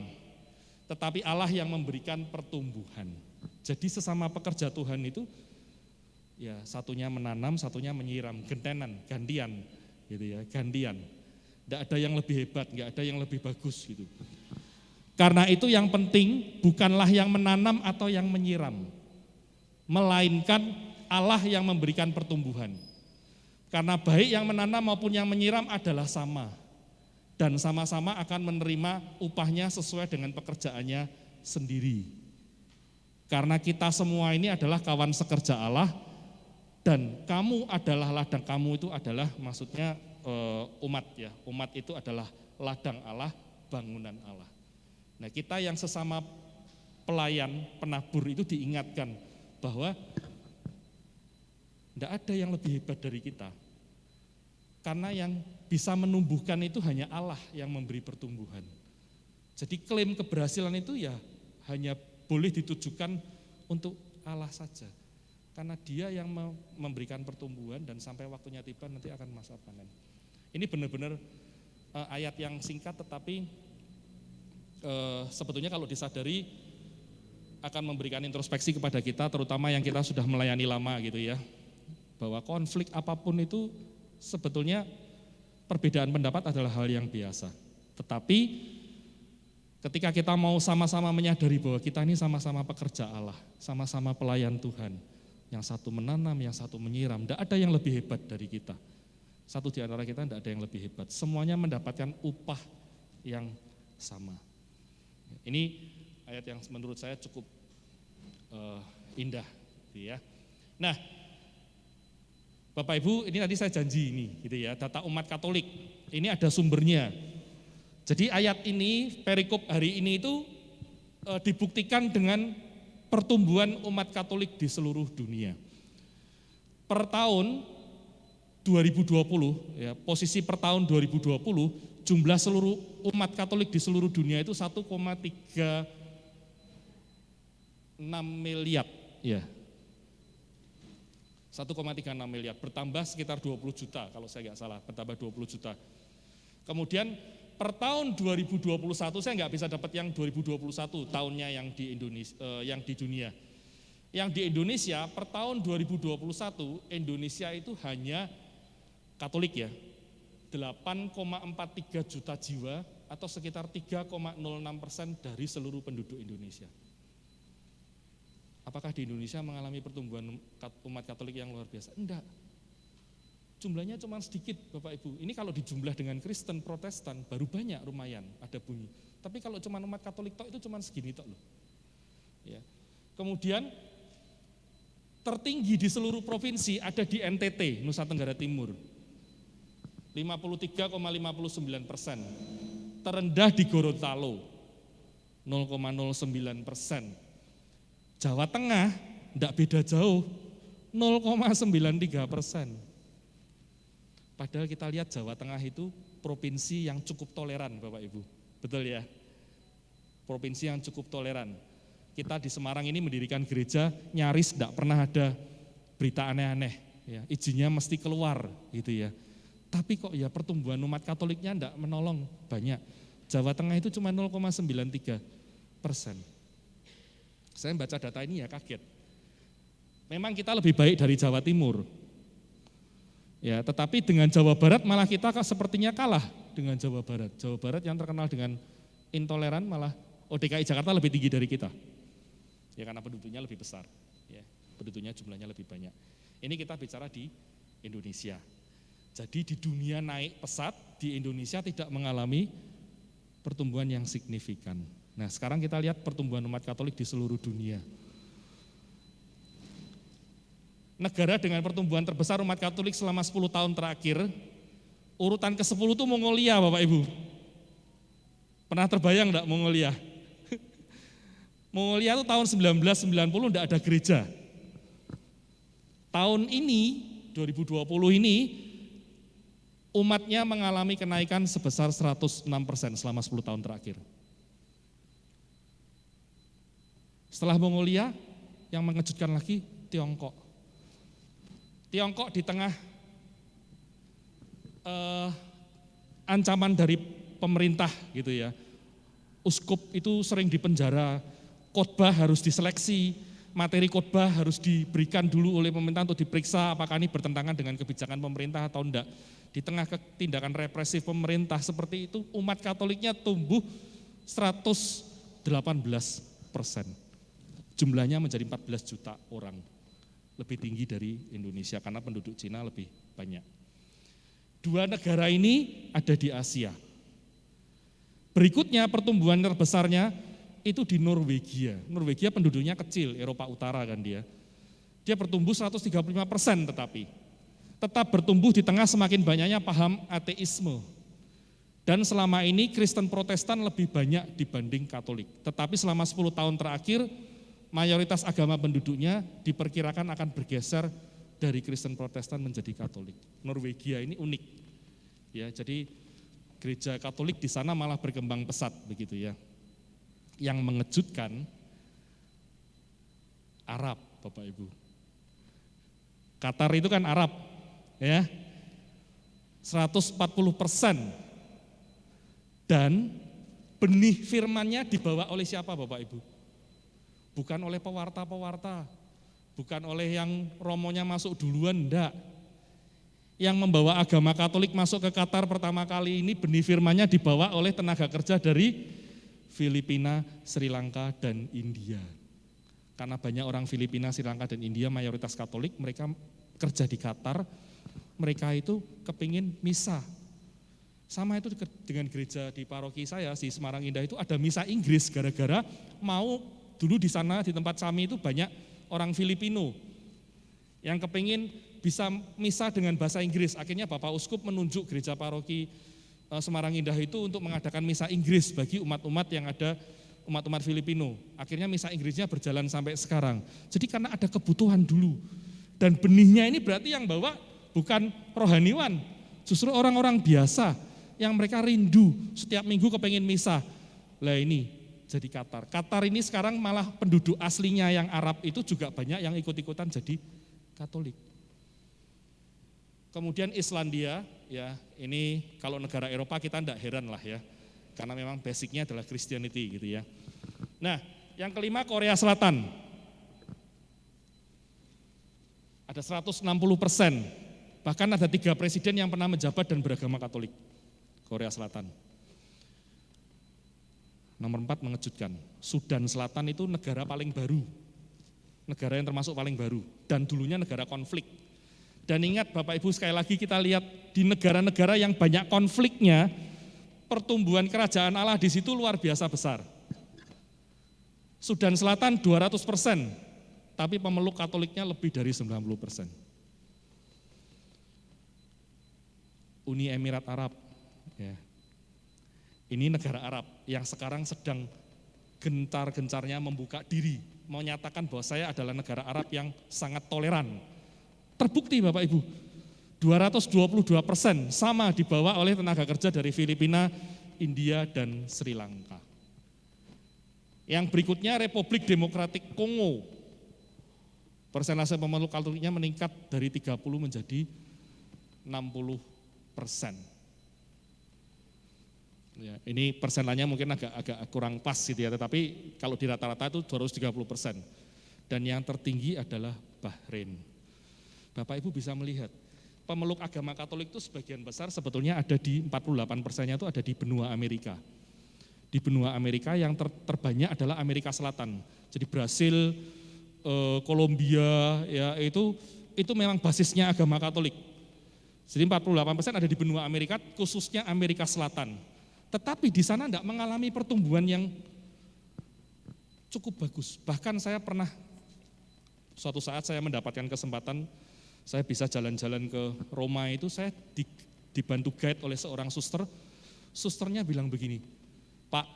tetapi Allah yang memberikan pertumbuhan. Jadi sesama pekerja Tuhan itu ya, satunya menanam, satunya menyiram, gantian gitu ya, gantian. Tidak ada yang lebih hebat, nggak ada yang lebih bagus gitu. Karena itu yang penting bukanlah yang menanam atau yang menyiram, melainkan Allah yang memberikan pertumbuhan. Karena baik yang menanam maupun yang menyiram adalah sama, dan sama-sama akan menerima upahnya sesuai dengan pekerjaannya sendiri. Karena kita semua ini adalah kawan sekerja Allah, dan kamu adalah ladang, kamu itu adalah maksudnya umat ya, umat itu adalah ladang Allah, bangunan Allah. Nah, kita yang sesama pelayan, penabur itu diingatkan bahwa tidak ada yang lebih hebat dari kita. Karena yang bisa menumbuhkan itu hanya Allah yang memberi pertumbuhan. Jadi klaim keberhasilan itu ya hanya boleh ditujukan untuk Allah saja. Karena Dia yang memberikan pertumbuhan, dan sampai waktunya tiba nanti akan masa panen. Ini benar-benar ayat yang singkat, tetapi sebetulnya kalau disadari akan memberikan introspeksi kepada kita, terutama yang kita sudah melayani lama gitu ya, bahwa konflik apapun itu sebetulnya perbedaan pendapat adalah hal yang biasa. Tetapi ketika kita mau sama-sama menyadari bahwa kita ini sama-sama pekerja Allah, sama-sama pelayan Tuhan, yang satu menanam, yang satu menyiram, tidak ada yang lebih hebat dari kita. Satu di antara kita tidak ada yang lebih hebat, semuanya mendapatkan upah yang sama. Ini ayat yang menurut saya cukup indah, gitu ya. Nah, Bapak Ibu, ini tadi saya janji ini, gitu ya, data umat Katolik. Ini ada sumbernya. Jadi ayat ini, perikop hari ini itu dibuktikan dengan pertumbuhan umat Katolik di seluruh dunia. Per tahun 2020, ya, posisi per tahun 2020, jumlah seluruh umat Katolik di seluruh dunia itu 1,36 miliar, ya. 1,36 miliar, bertambah sekitar 20 juta kalau saya nggak salah, bertambah 20 juta. Kemudian per tahun 2021, saya nggak bisa dapat yang 2021 tahunnya yang di Indonesia, yang di dunia. Yang di Indonesia per tahun 2021, Indonesia itu hanya Katolik ya, 8,43 juta jiwa atau sekitar 3,06% dari seluruh penduduk Indonesia. Apakah di Indonesia mengalami pertumbuhan umat Katolik yang luar biasa? Enggak. Jumlahnya cuma sedikit Bapak Ibu. Ini kalau dijumlah dengan Kristen, Protestan baru banyak lumayan ada bunyi. Tapi kalau cuma umat Katolik tok itu cuma segini tok loh. Ya. Kemudian tertinggi di seluruh provinsi ada di NTT, Nusa Tenggara Timur. 53,59%. Terendah di Gorontalo 0,09%. Jawa Tengah tidak beda jauh 0,93%. Padahal kita lihat Jawa Tengah itu provinsi yang cukup toleran Bapak Ibu. Betul ya? Provinsi yang cukup toleran. Kita di Semarang ini mendirikan gereja nyaris tidak pernah ada berita aneh-aneh. Ya, izinnya mesti keluar gitu ya. Tapi kok ya pertumbuhan umat Katoliknya tidak menolong banyak. Jawa Tengah itu cuma 0,93%. Saya baca data ini ya kaget. Memang kita lebih baik dari Jawa Timur. Ya, tetapi dengan Jawa Barat malah kita sepertinya kalah dengan Jawa Barat. Jawa Barat yang terkenal dengan intoleran malah DKI Jakarta lebih tinggi dari kita. Ya karena penduduknya lebih besar. Ya, penduduknya jumlahnya lebih banyak. Ini kita bicara di Indonesia. Jadi di dunia naik pesat, di Indonesia tidak mengalami pertumbuhan yang signifikan. Nah, sekarang kita lihat pertumbuhan umat Katolik di seluruh dunia. Negara dengan pertumbuhan terbesar umat Katolik selama 10 tahun terakhir, urutan ke-10 itu Mongolia Bapak Ibu. Pernah terbayang enggak Mongolia? Mongolia itu tahun 1990 enggak ada gereja. Tahun ini, 2020 ini, umatnya mengalami kenaikan sebesar 106% selama 10 tahun terakhir. Setelah Mongolia, yang mengejutkan lagi Tiongkok. Tiongkok di tengah ancaman dari pemerintah gitu ya. Uskup itu sering dipenjara, khotbah harus diseleksi, materi khotbah harus diberikan dulu oleh pemerintah untuk diperiksa apakah ini bertentangan dengan kebijakan pemerintah atau enggak. Di tengah tindakan represif pemerintah seperti itu, umat Katoliknya tumbuh 118%. Jumlahnya menjadi 14 juta orang. Lebih tinggi dari Indonesia karena penduduk Cina lebih banyak. Dua negara ini ada di Asia. Berikutnya pertumbuhan terbesarnya itu di Norwegia. Norwegia penduduknya kecil, Eropa Utara kan dia. Dia bertumbuh 135% tetapi tetap bertumbuh di tengah semakin banyaknya paham ateisme. Dan selama ini Kristen Protestan lebih banyak dibanding Katolik. Tetapi selama 10 tahun terakhir mayoritas agama penduduknya diperkirakan akan bergeser dari Kristen Protestan menjadi Katolik. Norwegia ini unik, ya. Jadi gereja Katolik di sana malah berkembang pesat begitu ya. Yang mengejutkan Arab, Bapak Ibu. Qatar itu kan Arab, ya. 140% dan benih firman-Nya dibawa oleh siapa, Bapak Ibu? Bukan oleh pewarta-pewarta, bukan oleh yang romonya masuk duluan, enggak. Yang membawa agama Katolik masuk ke Qatar pertama kali ini benih firman-Nya dibawa oleh tenaga kerja dari Filipina, Sri Lanka, dan India. Karena banyak orang Filipina, Sri Lanka, dan India mayoritas Katolik, mereka kerja di Qatar, mereka itu kepingin misa. Sama itu dengan gereja di paroki saya, di Semarang Indah itu ada misa Inggris gara-gara mau dulu di sana di tempat kami itu banyak orang Filipino yang kepingin bisa misa dengan bahasa Inggris. Akhirnya Bapak Uskup menunjuk gereja paroki Semarang Indah itu untuk mengadakan misa Inggris bagi umat-umat yang ada umat-umat Filipino. Akhirnya misa Inggrisnya berjalan sampai sekarang. Jadi karena ada kebutuhan dulu. Dan benihnya ini berarti yang bawa bukan rohaniwan, justru orang-orang biasa yang mereka rindu setiap minggu kepingin misa. Lah ini jadi Qatar. Qatar ini sekarang malah penduduk aslinya yang Arab itu juga banyak yang ikut-ikutan jadi Katolik. Kemudian Islandia, ya ini kalau negara Eropa kita tidak heran lah ya, karena memang basicnya adalah Christianity gitu ya. Nah, yang kelima Korea Selatan. Ada 160%, bahkan ada 3 presiden yang pernah menjabat dan beragama Katolik. Korea Selatan. Nomor 4 mengejutkan, Sudan Selatan itu negara paling baru, negara yang termasuk paling baru, dan dulunya negara konflik. Dan ingat Bapak Ibu, sekali lagi kita lihat di negara-negara yang banyak konfliknya, pertumbuhan kerajaan Allah di situ luar biasa besar. Sudan Selatan 200%, tapi pemeluk Katoliknya lebih dari 90%. Uni Emirat Arab, ya. Ini negara Arab yang sekarang sedang gencar-gencarnya membuka diri, menyatakan bahwa saya adalah negara Arab yang sangat toleran. Terbukti Bapak Ibu, 222% sama dibawa oleh tenaga kerja dari Filipina, India, dan Sri Lanka. Yang berikutnya Republik Demokratik Kongo, persentase pemeluk Katoliknya meningkat dari 30 menjadi 60%. Ya, ini persenannya mungkin agak kurang pas gitu ya, tetapi kalau di rata-rata itu 230%. Dan yang tertinggi adalah Bahrain. Bapak Ibu bisa melihat, pemeluk agama Katolik itu sebagian besar sebetulnya ada di 48%-nya itu ada di benua Amerika. Di benua Amerika yang terbanyak adalah Amerika Selatan. Jadi Brasil, Kolombia, ya itu memang basisnya agama Katolik. Jadi 48% ada di benua Amerika, khususnya Amerika Selatan. Tetapi di sana tidak mengalami pertumbuhan yang cukup bagus. Bahkan saya pernah, suatu saat saya mendapatkan kesempatan, saya bisa jalan-jalan ke Roma itu, saya dibantu guide oleh seorang suster. Susternya bilang begini, Pak,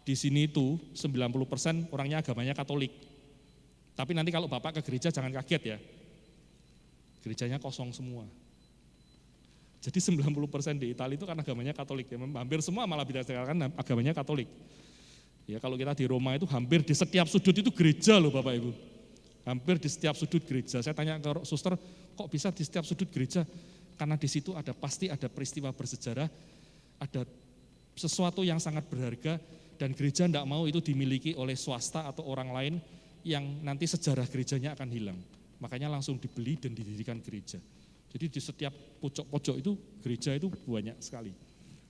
di sini itu 90% orangnya agamanya Katolik. Tapi nanti kalau Bapak ke gereja jangan kaget ya, gerejanya kosong semua. Jadi 90% di Italia itu kan agamanya Katolik, ya, hampir semua malah dikatakan agamanya Katolik. Ya kalau kita di Roma itu hampir di setiap sudut itu gereja loh Bapak Ibu. Hampir di setiap sudut gereja. Saya tanya ke suster, kok bisa di setiap sudut gereja? Karena di situ pasti ada peristiwa bersejarah, ada sesuatu yang sangat berharga, dan gereja tidak mau itu dimiliki oleh swasta atau orang lain yang nanti sejarah gerejanya akan hilang. Makanya langsung dibeli dan didirikan gereja. Jadi di setiap pojok-pojok itu gereja itu banyak sekali.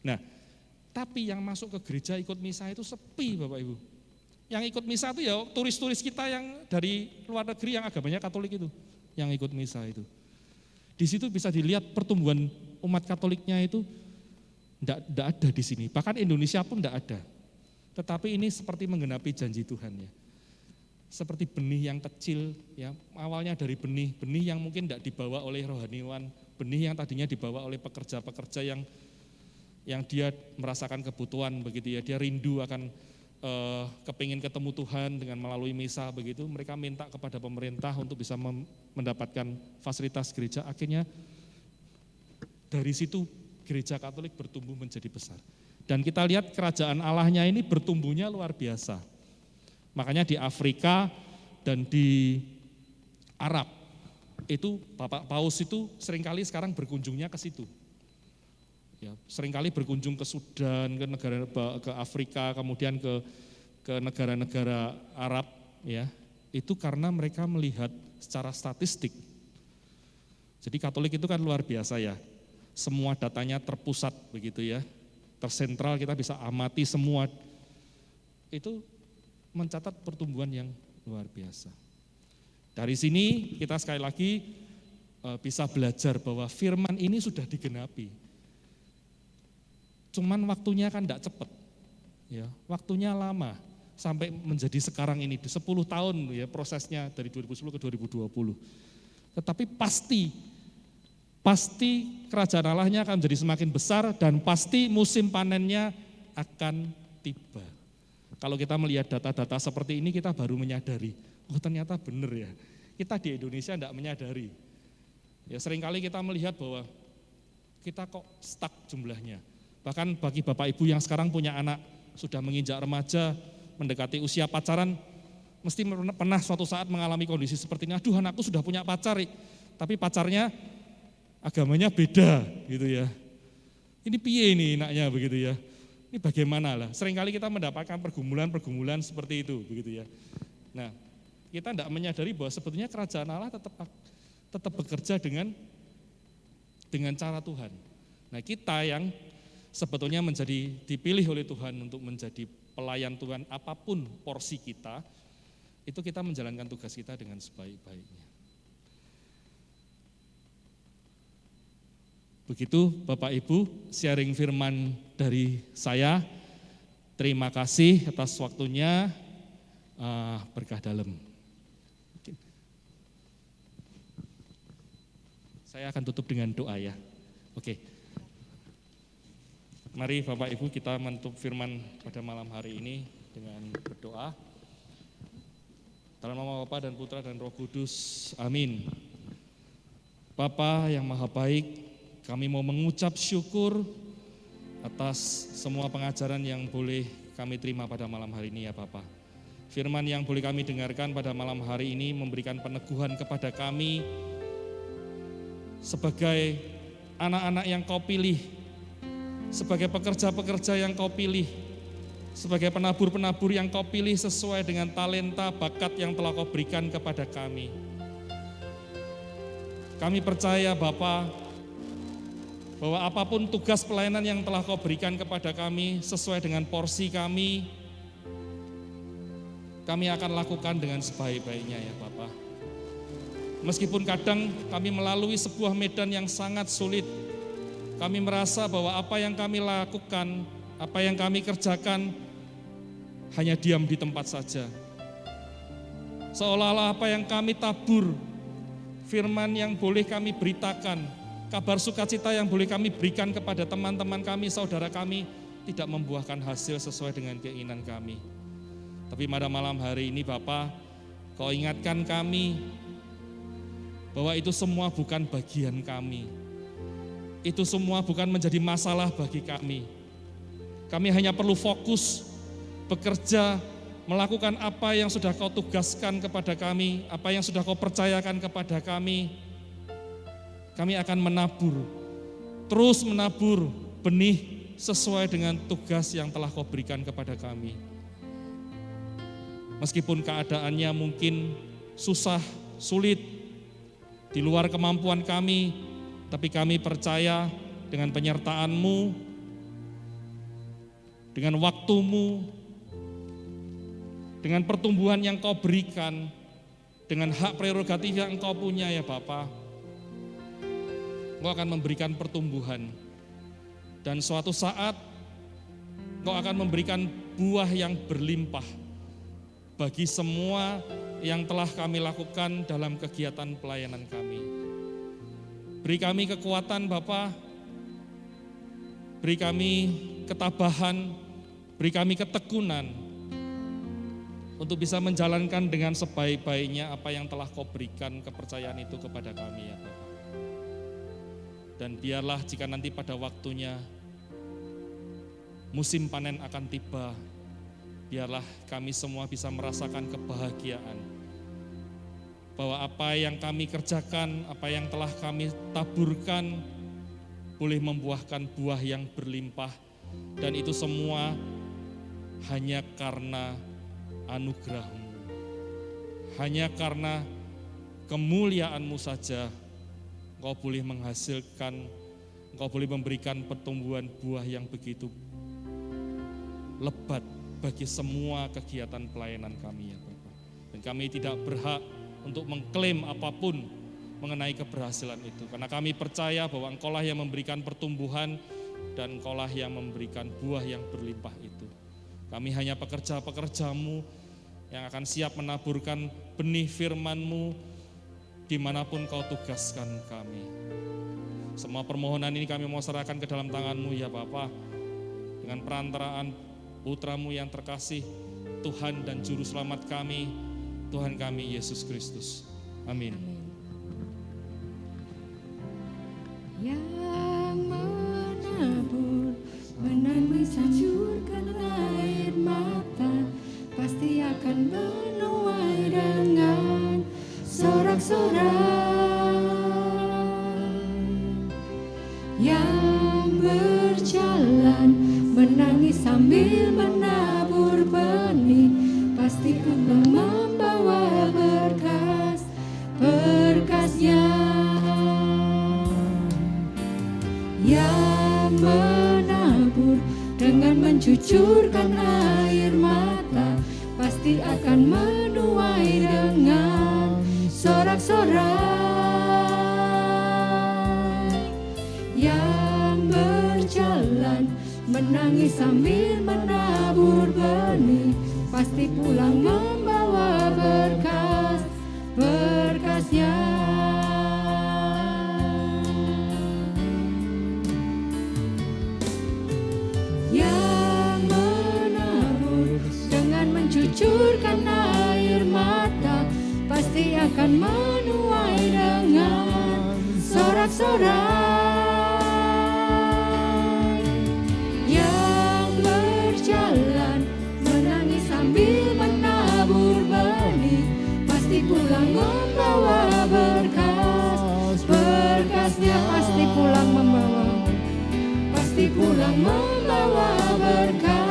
Nah, tapi yang masuk ke gereja ikut misa itu sepi Bapak Ibu. Yang ikut misa itu ya turis-turis kita yang dari luar negeri yang agamanya Katolik itu, yang ikut misa itu. Di situ bisa dilihat pertumbuhan umat Katoliknya itu tidak ada di sini. Bahkan Indonesia pun tidak ada. Tetapi ini seperti menggenapi janji Tuhan ya. Seperti benih yang kecil, ya awalnya dari benih yang mungkin tidak dibawa oleh rohaniwan, benih yang tadinya dibawa oleh pekerja-pekerja yang dia merasakan kebutuhan begitu ya, dia rindu akan kepingin ketemu Tuhan dengan melalui misa begitu, mereka minta kepada pemerintah untuk bisa mendapatkan fasilitas gereja, akhirnya dari situ gereja Katolik bertumbuh menjadi besar. Dan kita lihat kerajaan Allahnya ini bertumbuhnya luar biasa. Makanya di Afrika dan di Arab itu Bapak Paus itu seringkali sekarang berkunjungnya ke situ. Ya, seringkali berkunjung ke Sudan, ke Afrika, kemudian ke negara-negara Arab ya. Itu karena mereka melihat secara statistik. Jadi Katolik itu kan luar biasa ya. Semua datanya terpusat begitu ya. Tersentral, kita bisa amati semua. Itu mencatat pertumbuhan yang luar biasa. Dari sini kita sekali lagi bisa belajar bahwa firman ini sudah digenapi. Cuman waktunya kan tidak cepat, ya, waktunya lama sampai menjadi sekarang ini 10 tahun ya prosesnya dari 2010 ke 2020. Tetapi pasti kerajaan Allahnya akan menjadi semakin besar dan pasti musim panennya akan tiba. Kalau kita melihat data-data seperti ini kita baru menyadari, oh ternyata benar ya, kita di Indonesia tidak menyadari. Ya seringkali kita melihat bahwa kita kok stuck jumlahnya. Bahkan bagi Bapak Ibu yang sekarang punya anak, sudah menginjak remaja, mendekati usia pacaran, mesti pernah suatu saat mengalami kondisi seperti ini, aduh anakku sudah punya pacar, tapi pacarnya agamanya beda gitu ya. Ini piye ini anaknya begitu ya. Ini bagaimana lah, seringkali kita mendapatkan pergumulan-pergumulan seperti itu begitu ya. Nah, kita tidak menyadari bahwa sebetulnya kerajaan Allah tetap bekerja dengan cara Tuhan. Nah, kita yang sebetulnya dipilih oleh Tuhan untuk menjadi pelayan Tuhan, apapun porsi kita, itu kita menjalankan tugas kita dengan sebaik-baiknya. Begitu Bapak Ibu, sharing firman dari saya. Terima kasih atas waktunya, berkah dalam. Saya akan tutup dengan doa ya. Oke. Mari Bapak Ibu kita menutup firman pada malam hari ini dengan berdoa. Dalam nama Bapa dan Putra dan Roh Kudus, amin. Bapa yang maha baik, kami mau mengucap syukur atas semua pengajaran yang boleh kami terima pada malam hari ini ya Bapa. Firman yang boleh kami dengarkan pada malam hari ini memberikan peneguhan kepada kami sebagai anak-anak yang Kau pilih, sebagai pekerja-pekerja yang Kau pilih, sebagai penabur-penabur yang Kau pilih sesuai dengan talenta, bakat yang telah Kau berikan kepada kami. Kami percaya Bapa, bahwa apapun tugas pelayanan yang telah Kau berikan kepada kami sesuai dengan porsi kami akan lakukan dengan sebaik-baiknya ya Bapa. Meskipun kadang kami melalui sebuah medan yang sangat sulit, kami merasa bahwa apa yang kami lakukan, apa yang kami kerjakan hanya diam di tempat saja. Seolah-olah apa yang kami tabur, firman yang boleh kami beritakan, kabar sukacita yang boleh kami berikan kepada teman-teman kami, saudara kami, tidak membuahkan hasil sesuai dengan keinginan kami. Tapi pada malam hari ini Bapa, Kau ingatkan kami bahwa itu semua bukan bagian kami. Itu semua bukan menjadi masalah bagi kami. Kami hanya perlu fokus, bekerja, melakukan apa yang sudah Kau tugaskan kepada kami, apa yang sudah Kau percayakan kepada kami. Kami akan menabur, terus menabur benih sesuai dengan tugas yang telah Kau berikan kepada kami. Meskipun keadaannya mungkin susah, sulit, di luar kemampuan kami, tapi kami percaya dengan penyertaan-Mu, dengan waktu-Mu, dengan pertumbuhan yang Kau berikan, dengan hak prerogatif yang Engkau punya ya Bapa, Engkau akan memberikan pertumbuhan. Dan suatu saat Engkau akan memberikan buah yang berlimpah bagi semua yang telah kami lakukan dalam kegiatan pelayanan kami. Beri kami kekuatan Bapa, beri kami ketabahan, beri kami ketekunan untuk bisa menjalankan dengan sebaik-baiknya apa yang telah Kau berikan kepercayaan itu kepada kami ya Bapa. Dan biarlah jika nanti pada waktunya musim panen akan tiba, biarlah kami semua bisa merasakan kebahagiaan bahwa apa yang kami kerjakan, apa yang telah kami taburkan boleh membuahkan buah yang berlimpah, dan itu semua hanya karena anugerah-Mu, hanya karena kemuliaan-Mu saja Engkau boleh menghasilkan, Engkau boleh memberikan pertumbuhan buah yang begitu lebat bagi semua kegiatan pelayanan kami ya Bapak. Dan kami tidak berhak untuk mengklaim apapun mengenai keberhasilan itu, karena kami percaya bahwa Engkaulah yang memberikan pertumbuhan dan Engkaulah yang memberikan buah yang berlimpah itu. Kami hanya pekerja-pekerja-Mu yang akan siap menaburkan benih firman-Mu dimanapun Kau tugaskan kami. Semua permohonan ini kami mau serahkan ke dalam tangan-Mu ya Bapa, dengan perantaraan Putra-Mu yang terkasih, Tuhan dan Juru Selamat kami, Tuhan kami Yesus Kristus. Amin. Yang menabur, menanam hancurkan air mata, pasti akan menuai dengan sorak-sorai. Yang berjalan, menangis sambil menabur benih, pasti akan membawa berkasnya. Yang menabur dengan mencucurkan air mata, pasti akan menuai dengan sorak-sorai. Yang menangis sambil menabur benih, pasti pulang membawa berkasnya. Yang menabur dengan mencucurkan air mata, pasti akan menuai dengan sorak-sorai. Yang berjalan menangis sambil menabur benih, pasti pulang membawa berkasnya. Pasti pulang membawa berkasnya.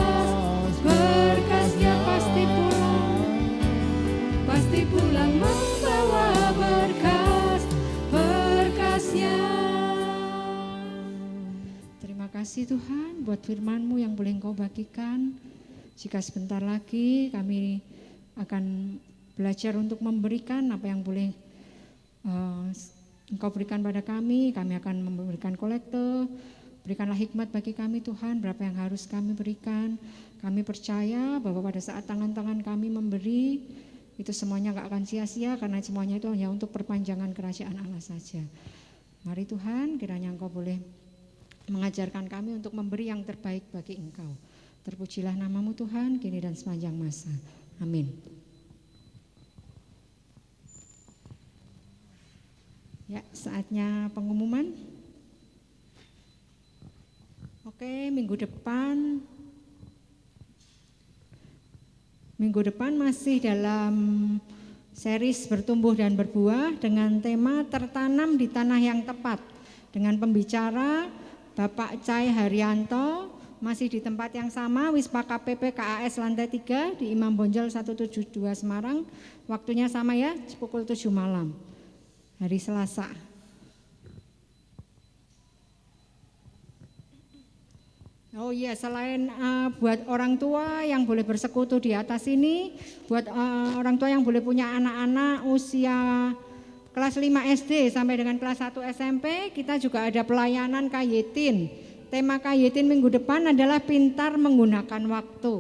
Pasti pulang membawa berkasnya. Terima kasih Tuhan buat firman-Mu yang boleh Engkau bagikan. Jika sebentar lagi kami akan belajar untuk memberikan apa yang boleh Engkau berikan pada kami akan memberikan kolekte. Berikanlah hikmat bagi kami Tuhan, berapa yang harus kami berikan. Kami percaya bahwa pada saat tangan-tangan kami memberi, itu semuanya gak akan sia-sia, karena semuanya itu hanya untuk perpanjangan kerajaan Allah saja. Mari Tuhan, kiranya Engkau boleh mengajarkan kami untuk memberi yang terbaik bagi Engkau. Terpujilah nama-Mu Tuhan, kini dan sepanjang masa. Amin. Ya, saatnya pengumuman. Oke, minggu depan masih dalam series bertumbuh dan berbuah dengan tema tertanam di tanah yang tepat, dengan pembicara Bapak Cai Haryanto, masih di tempat yang sama, Wispa KPP KAS lantai 3 di Imam Bonjol 172 Semarang. Waktunya sama ya, pukul 7 malam, hari Selasa. Oh iya, selain buat orang tua yang boleh bersekutu di atas ini, buat orang tua yang boleh punya anak-anak usia kelas 5 SD sampai dengan kelas 1 SMP, kita juga ada pelayanan Kayetin. Tema Kayetin minggu depan adalah pintar menggunakan waktu.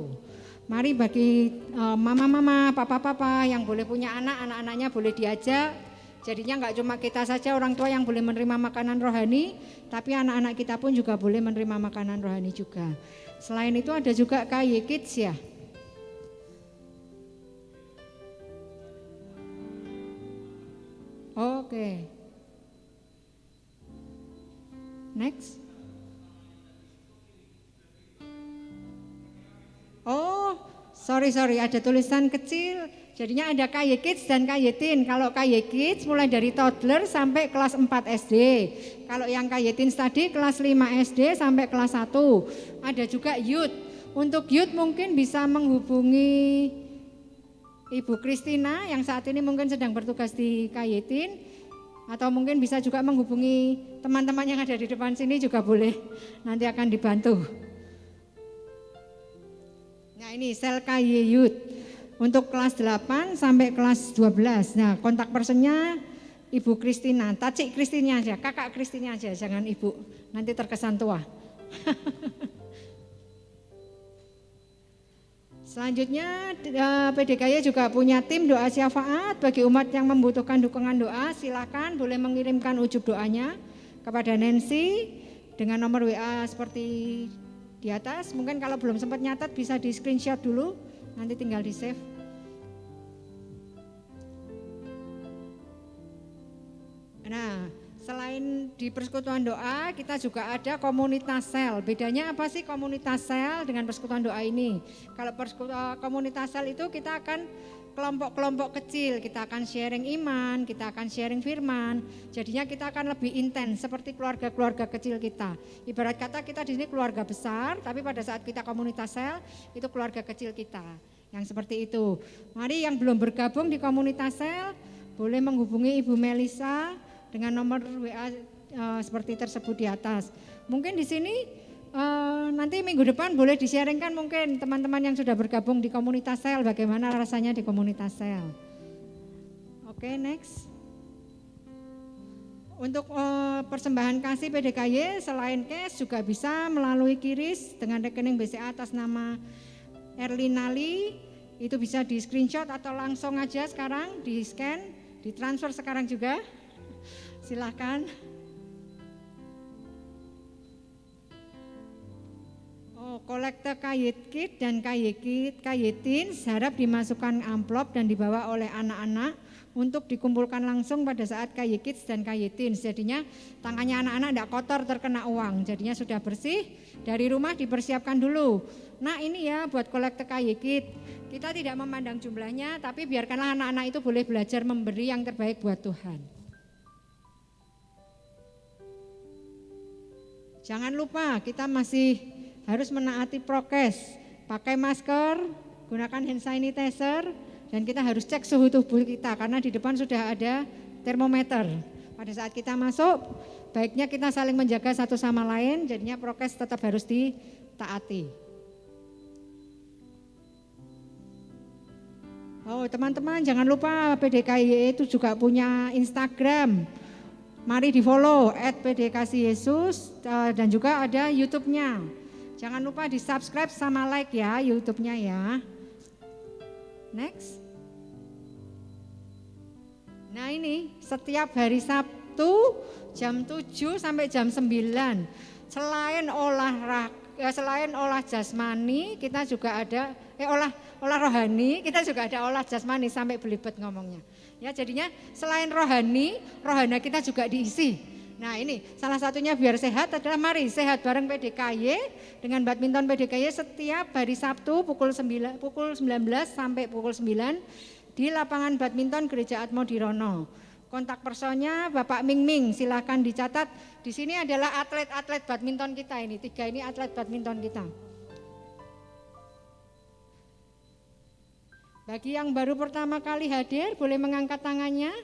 Mari bagi mama-mama, papa-papa yang boleh punya anak-anaknya boleh diajak. Jadinya enggak cuma kita saja orang tua yang boleh menerima makanan rohani, tapi anak-anak kita pun juga boleh menerima makanan rohani juga. Selain itu ada juga KY Kids ya. Oke. Next. Oh, sorry, ada tulisan kecil. Jadinya ada KY Kids dan KY Teen. Kalau KY Kids mulai dari toddler sampai kelas 4 SD. Kalau yang KY Teens tadi kelas 5 SD sampai kelas 1. Ada juga youth. Untuk youth mungkin bisa menghubungi Ibu Kristina yang saat ini mungkin sedang bertugas di KY Teen. Atau mungkin bisa juga menghubungi teman-teman yang ada di depan sini juga boleh. Nanti akan dibantu. Nah ini sel KY Youth. Untuk kelas 8 sampai kelas 12. Nah, kontak personnya Ibu Kristina, Cik Kristina aja, Kakak Kristina aja, jangan Ibu. Nanti terkesan tua. Selanjutnya PDKY juga punya tim doa syafaat bagi umat yang membutuhkan dukungan doa. Silakan boleh mengirimkan ujub doanya kepada Nancy dengan nomor WA seperti di atas. Mungkin kalau belum sempat nyatat bisa di screenshot dulu. Nanti tinggal di save. Nah, selain di persekutuan doa, kita juga ada komunitas sel. Bedanya apa sih komunitas sel dengan persekutuan doa ini? Kalau komunitas sel itu kita akan kelompok-kelompok kecil, kita akan sharing iman, kita akan sharing firman. Jadinya kita akan lebih intens seperti keluarga-keluarga kecil kita. Ibarat kata kita di sini keluarga besar, tapi pada saat kita komunitas sel itu keluarga kecil kita. Yang seperti itu. Mari yang belum bergabung di komunitas sel boleh menghubungi Ibu Melisa dengan nomor WA seperti tersebut di atas. Mungkin di sini nanti minggu depan boleh di-sharingkan mungkin teman-teman yang sudah bergabung di komunitas sel bagaimana rasanya di komunitas sel. Oke, next. Untuk persembahan kasih PDKY selain cash juga bisa melalui QRIS dengan rekening BCA atas nama Erlinali. Itu bisa di screenshot atau langsung aja sekarang di scan, ditransfer sekarang juga. Silahkan. Kolektor KY Kit dan KY Tin harap dimasukkan amplop dan dibawa oleh anak-anak untuk dikumpulkan langsung pada saat KY Kids dan KY Teens. Jadinya tangannya anak-anak tidak kotor terkena uang, jadinya sudah bersih. Dari rumah dipersiapkan dulu. Nah ini ya buat kolektor KY Kid. Kita tidak memandang jumlahnya, tapi biarkanlah anak-anak itu boleh belajar memberi yang terbaik buat Tuhan. Jangan lupa kita masih harus menaati prokes, pakai masker, gunakan hand sanitizer, dan kita harus cek suhu tubuh kita karena di depan sudah ada termometer. Pada saat kita masuk, baiknya kita saling menjaga satu sama lain, jadinya prokes tetap harus ditaati. Oh teman-teman jangan lupa PDKY itu juga punya Instagram. Mari di follow @PDKasihYesus dan juga ada YouTube-nya. Jangan lupa di subscribe sama like ya YouTube-nya ya. Next. Nah ini setiap hari Sabtu jam 7 sampai jam 9. Selain olah jasmani, kita juga ada olah rohani, kita juga ada olah jasmani sampai belibet ngomongnya. Ya jadinya selain rohani kita juga diisi. Nah ini salah satunya biar sehat adalah mari sehat bareng PDKY dengan badminton PDKY setiap hari Sabtu pukul 19 sampai pukul 9 di lapangan badminton Gereja Atmo di Rono. Kontak personnya Bapak Ming Ming, silahkan dicatat. Di sini adalah atlet-atlet badminton kita ini, 3 ini atlet badminton kita. Bagi yang baru pertama kali hadir boleh mengangkat tangannya.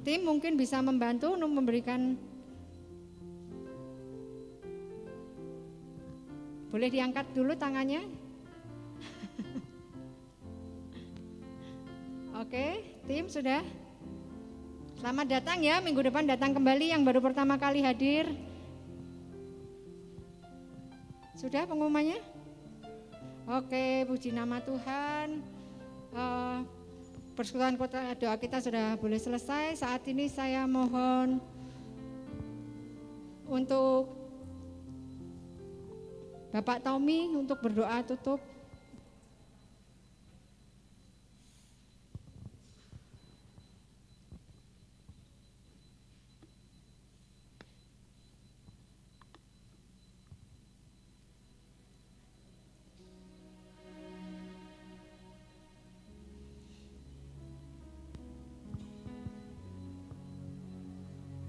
Tim mungkin bisa membantu untuk memberikan, boleh diangkat dulu tangannya. Oke, tim sudah. Selamat datang ya, minggu depan datang kembali yang baru pertama kali hadir. Sudah pengumumannya? Oke, puji nama Tuhan. Persekutuan doa kita sudah boleh selesai. Saat ini saya mohon untuk Bapak Tommy untuk berdoa tutup.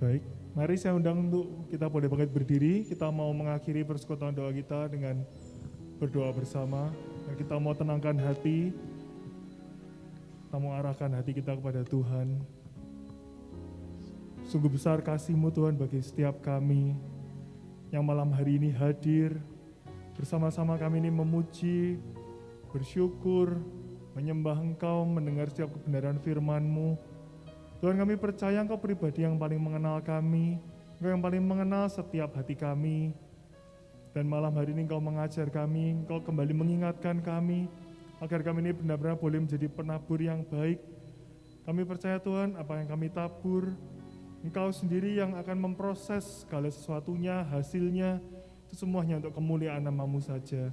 Baik, mari saya undang untuk kita boleh bangkit berdiri. Kita mau mengakhiri persekutuan doa kita dengan berdoa bersama. Dan kita mau tenangkan hati, kita mau arahkan hati kita kepada Tuhan. Sungguh besar kasih-Mu Tuhan bagi setiap kami yang malam hari ini hadir. Bersama-sama kami ini memuji, bersyukur, menyembah Engkau, mendengar setiap kebenaran firman-Mu. Tuhan kami percaya Engkau pribadi yang paling mengenal kami, Engkau yang paling mengenal setiap hati kami. Dan malam hari ini Engkau mengajar kami, Engkau kembali mengingatkan kami, agar kami ini benar-benar boleh menjadi penabur yang baik. Kami percaya Tuhan, apa yang kami tabur, Engkau sendiri yang akan memproses segala sesuatunya, hasilnya, itu semuanya untuk kemuliaan nama-Mu saja.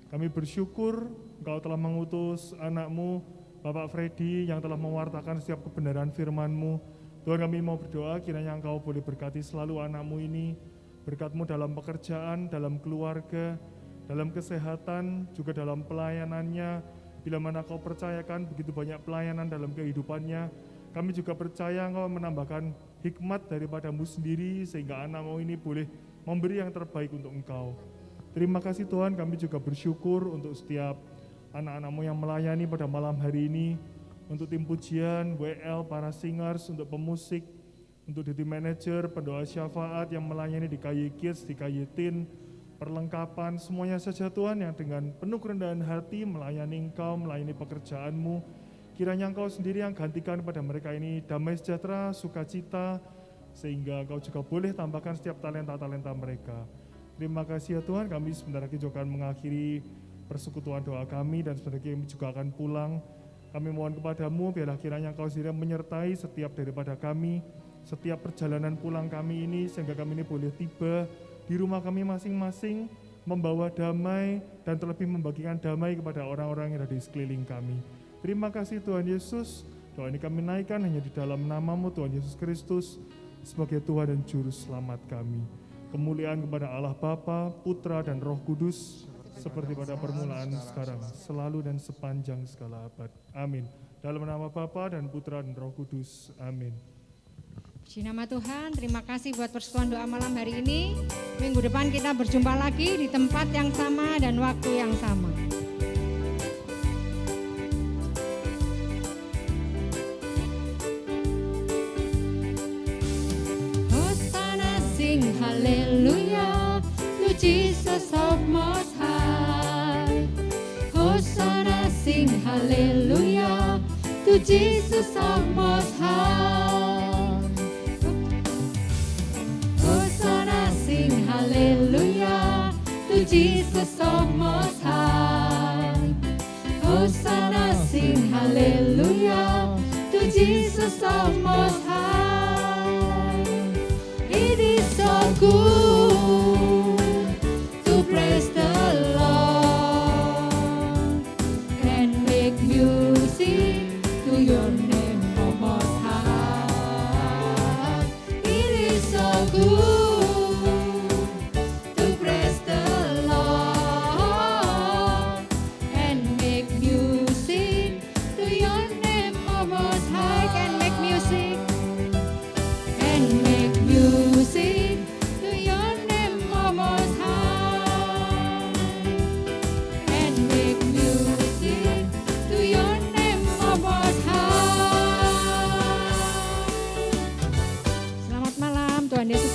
Kami bersyukur Engkau telah mengutus anak-Mu, Bapak Freddy yang telah mewartakan setiap kebenaran firman-Mu. Tuhan kami mau berdoa kiranya Engkau boleh berkati selalu anak-Mu ini, berkat-Mu dalam pekerjaan, dalam keluarga, dalam kesehatan, juga dalam pelayanannya. Bila mana Kau percayakan begitu banyak pelayanan dalam kehidupannya, kami juga percaya Engkau menambahkan hikmat daripada-Mu sendiri sehingga anak-Mu ini boleh memberi yang terbaik untuk Engkau. Terima kasih Tuhan, kami juga bersyukur untuk setiap anak-anak-Mu yang melayani pada malam hari ini, untuk tim pujian, WL, para singers, untuk pemusik, untuk tim manager, pendoa syafaat yang melayani di KY Kids, di KY Teen, perlengkapan, semuanya saja Tuhan yang dengan penuh kerendahan hati melayani Engkau, melayani pekerjaan-Mu. Kiranya Engkau sendiri yang gantikan pada mereka ini damai sejahtera, sukacita, sehingga Engkau juga boleh tambahkan setiap talenta-talenta mereka. Terima kasih ya Tuhan, kami sebentar lagi juga akan mengakhiri persekutuan doa kami dan sebentar lagi kami juga akan pulang. Kami mohon kepadamu, biarlah kiranya Engkau sendiri menyertai setiap daripada kami, setiap perjalanan pulang kami ini, sehingga kami ini boleh tiba di rumah kami masing-masing, membawa damai dan terlebih membagikan damai kepada orang-orang yang ada di sekeliling kami. Terima kasih Tuhan Yesus, doa ini kami naikkan hanya di dalam nama-Mu Tuhan Yesus Kristus, sebagai Tuhan dan Juru Selamat kami. Kemuliaan kepada Allah Bapa, Putra dan Roh Kudus, seperti pada permulaan, sekarang, selalu dan sepanjang segala abad. Amin. Dalam nama Bapa dan Putra dan Roh Kudus. Amin. Puji nama Tuhan, terima kasih buat persekutuan doa malam hari ini. Minggu depan kita berjumpa lagi di tempat yang sama dan waktu yang sama. Hosanna, sing hallelujah to Jesus of Most High. Hosanna, sing hallelujah to Jesus of Most High. Hosanna, sing hallelujah to Jesus of Most High. Hosanna, sing hallelujah to Jesus of Most High. It is so good to praise the Lord and make music to your name, O Most High. It is so good to praise the Lord and make music to your name, O Most High. Can make music and make music to your name, O Most High. And make music to your name, O Most High. Selamat malam, Tuhan Yesus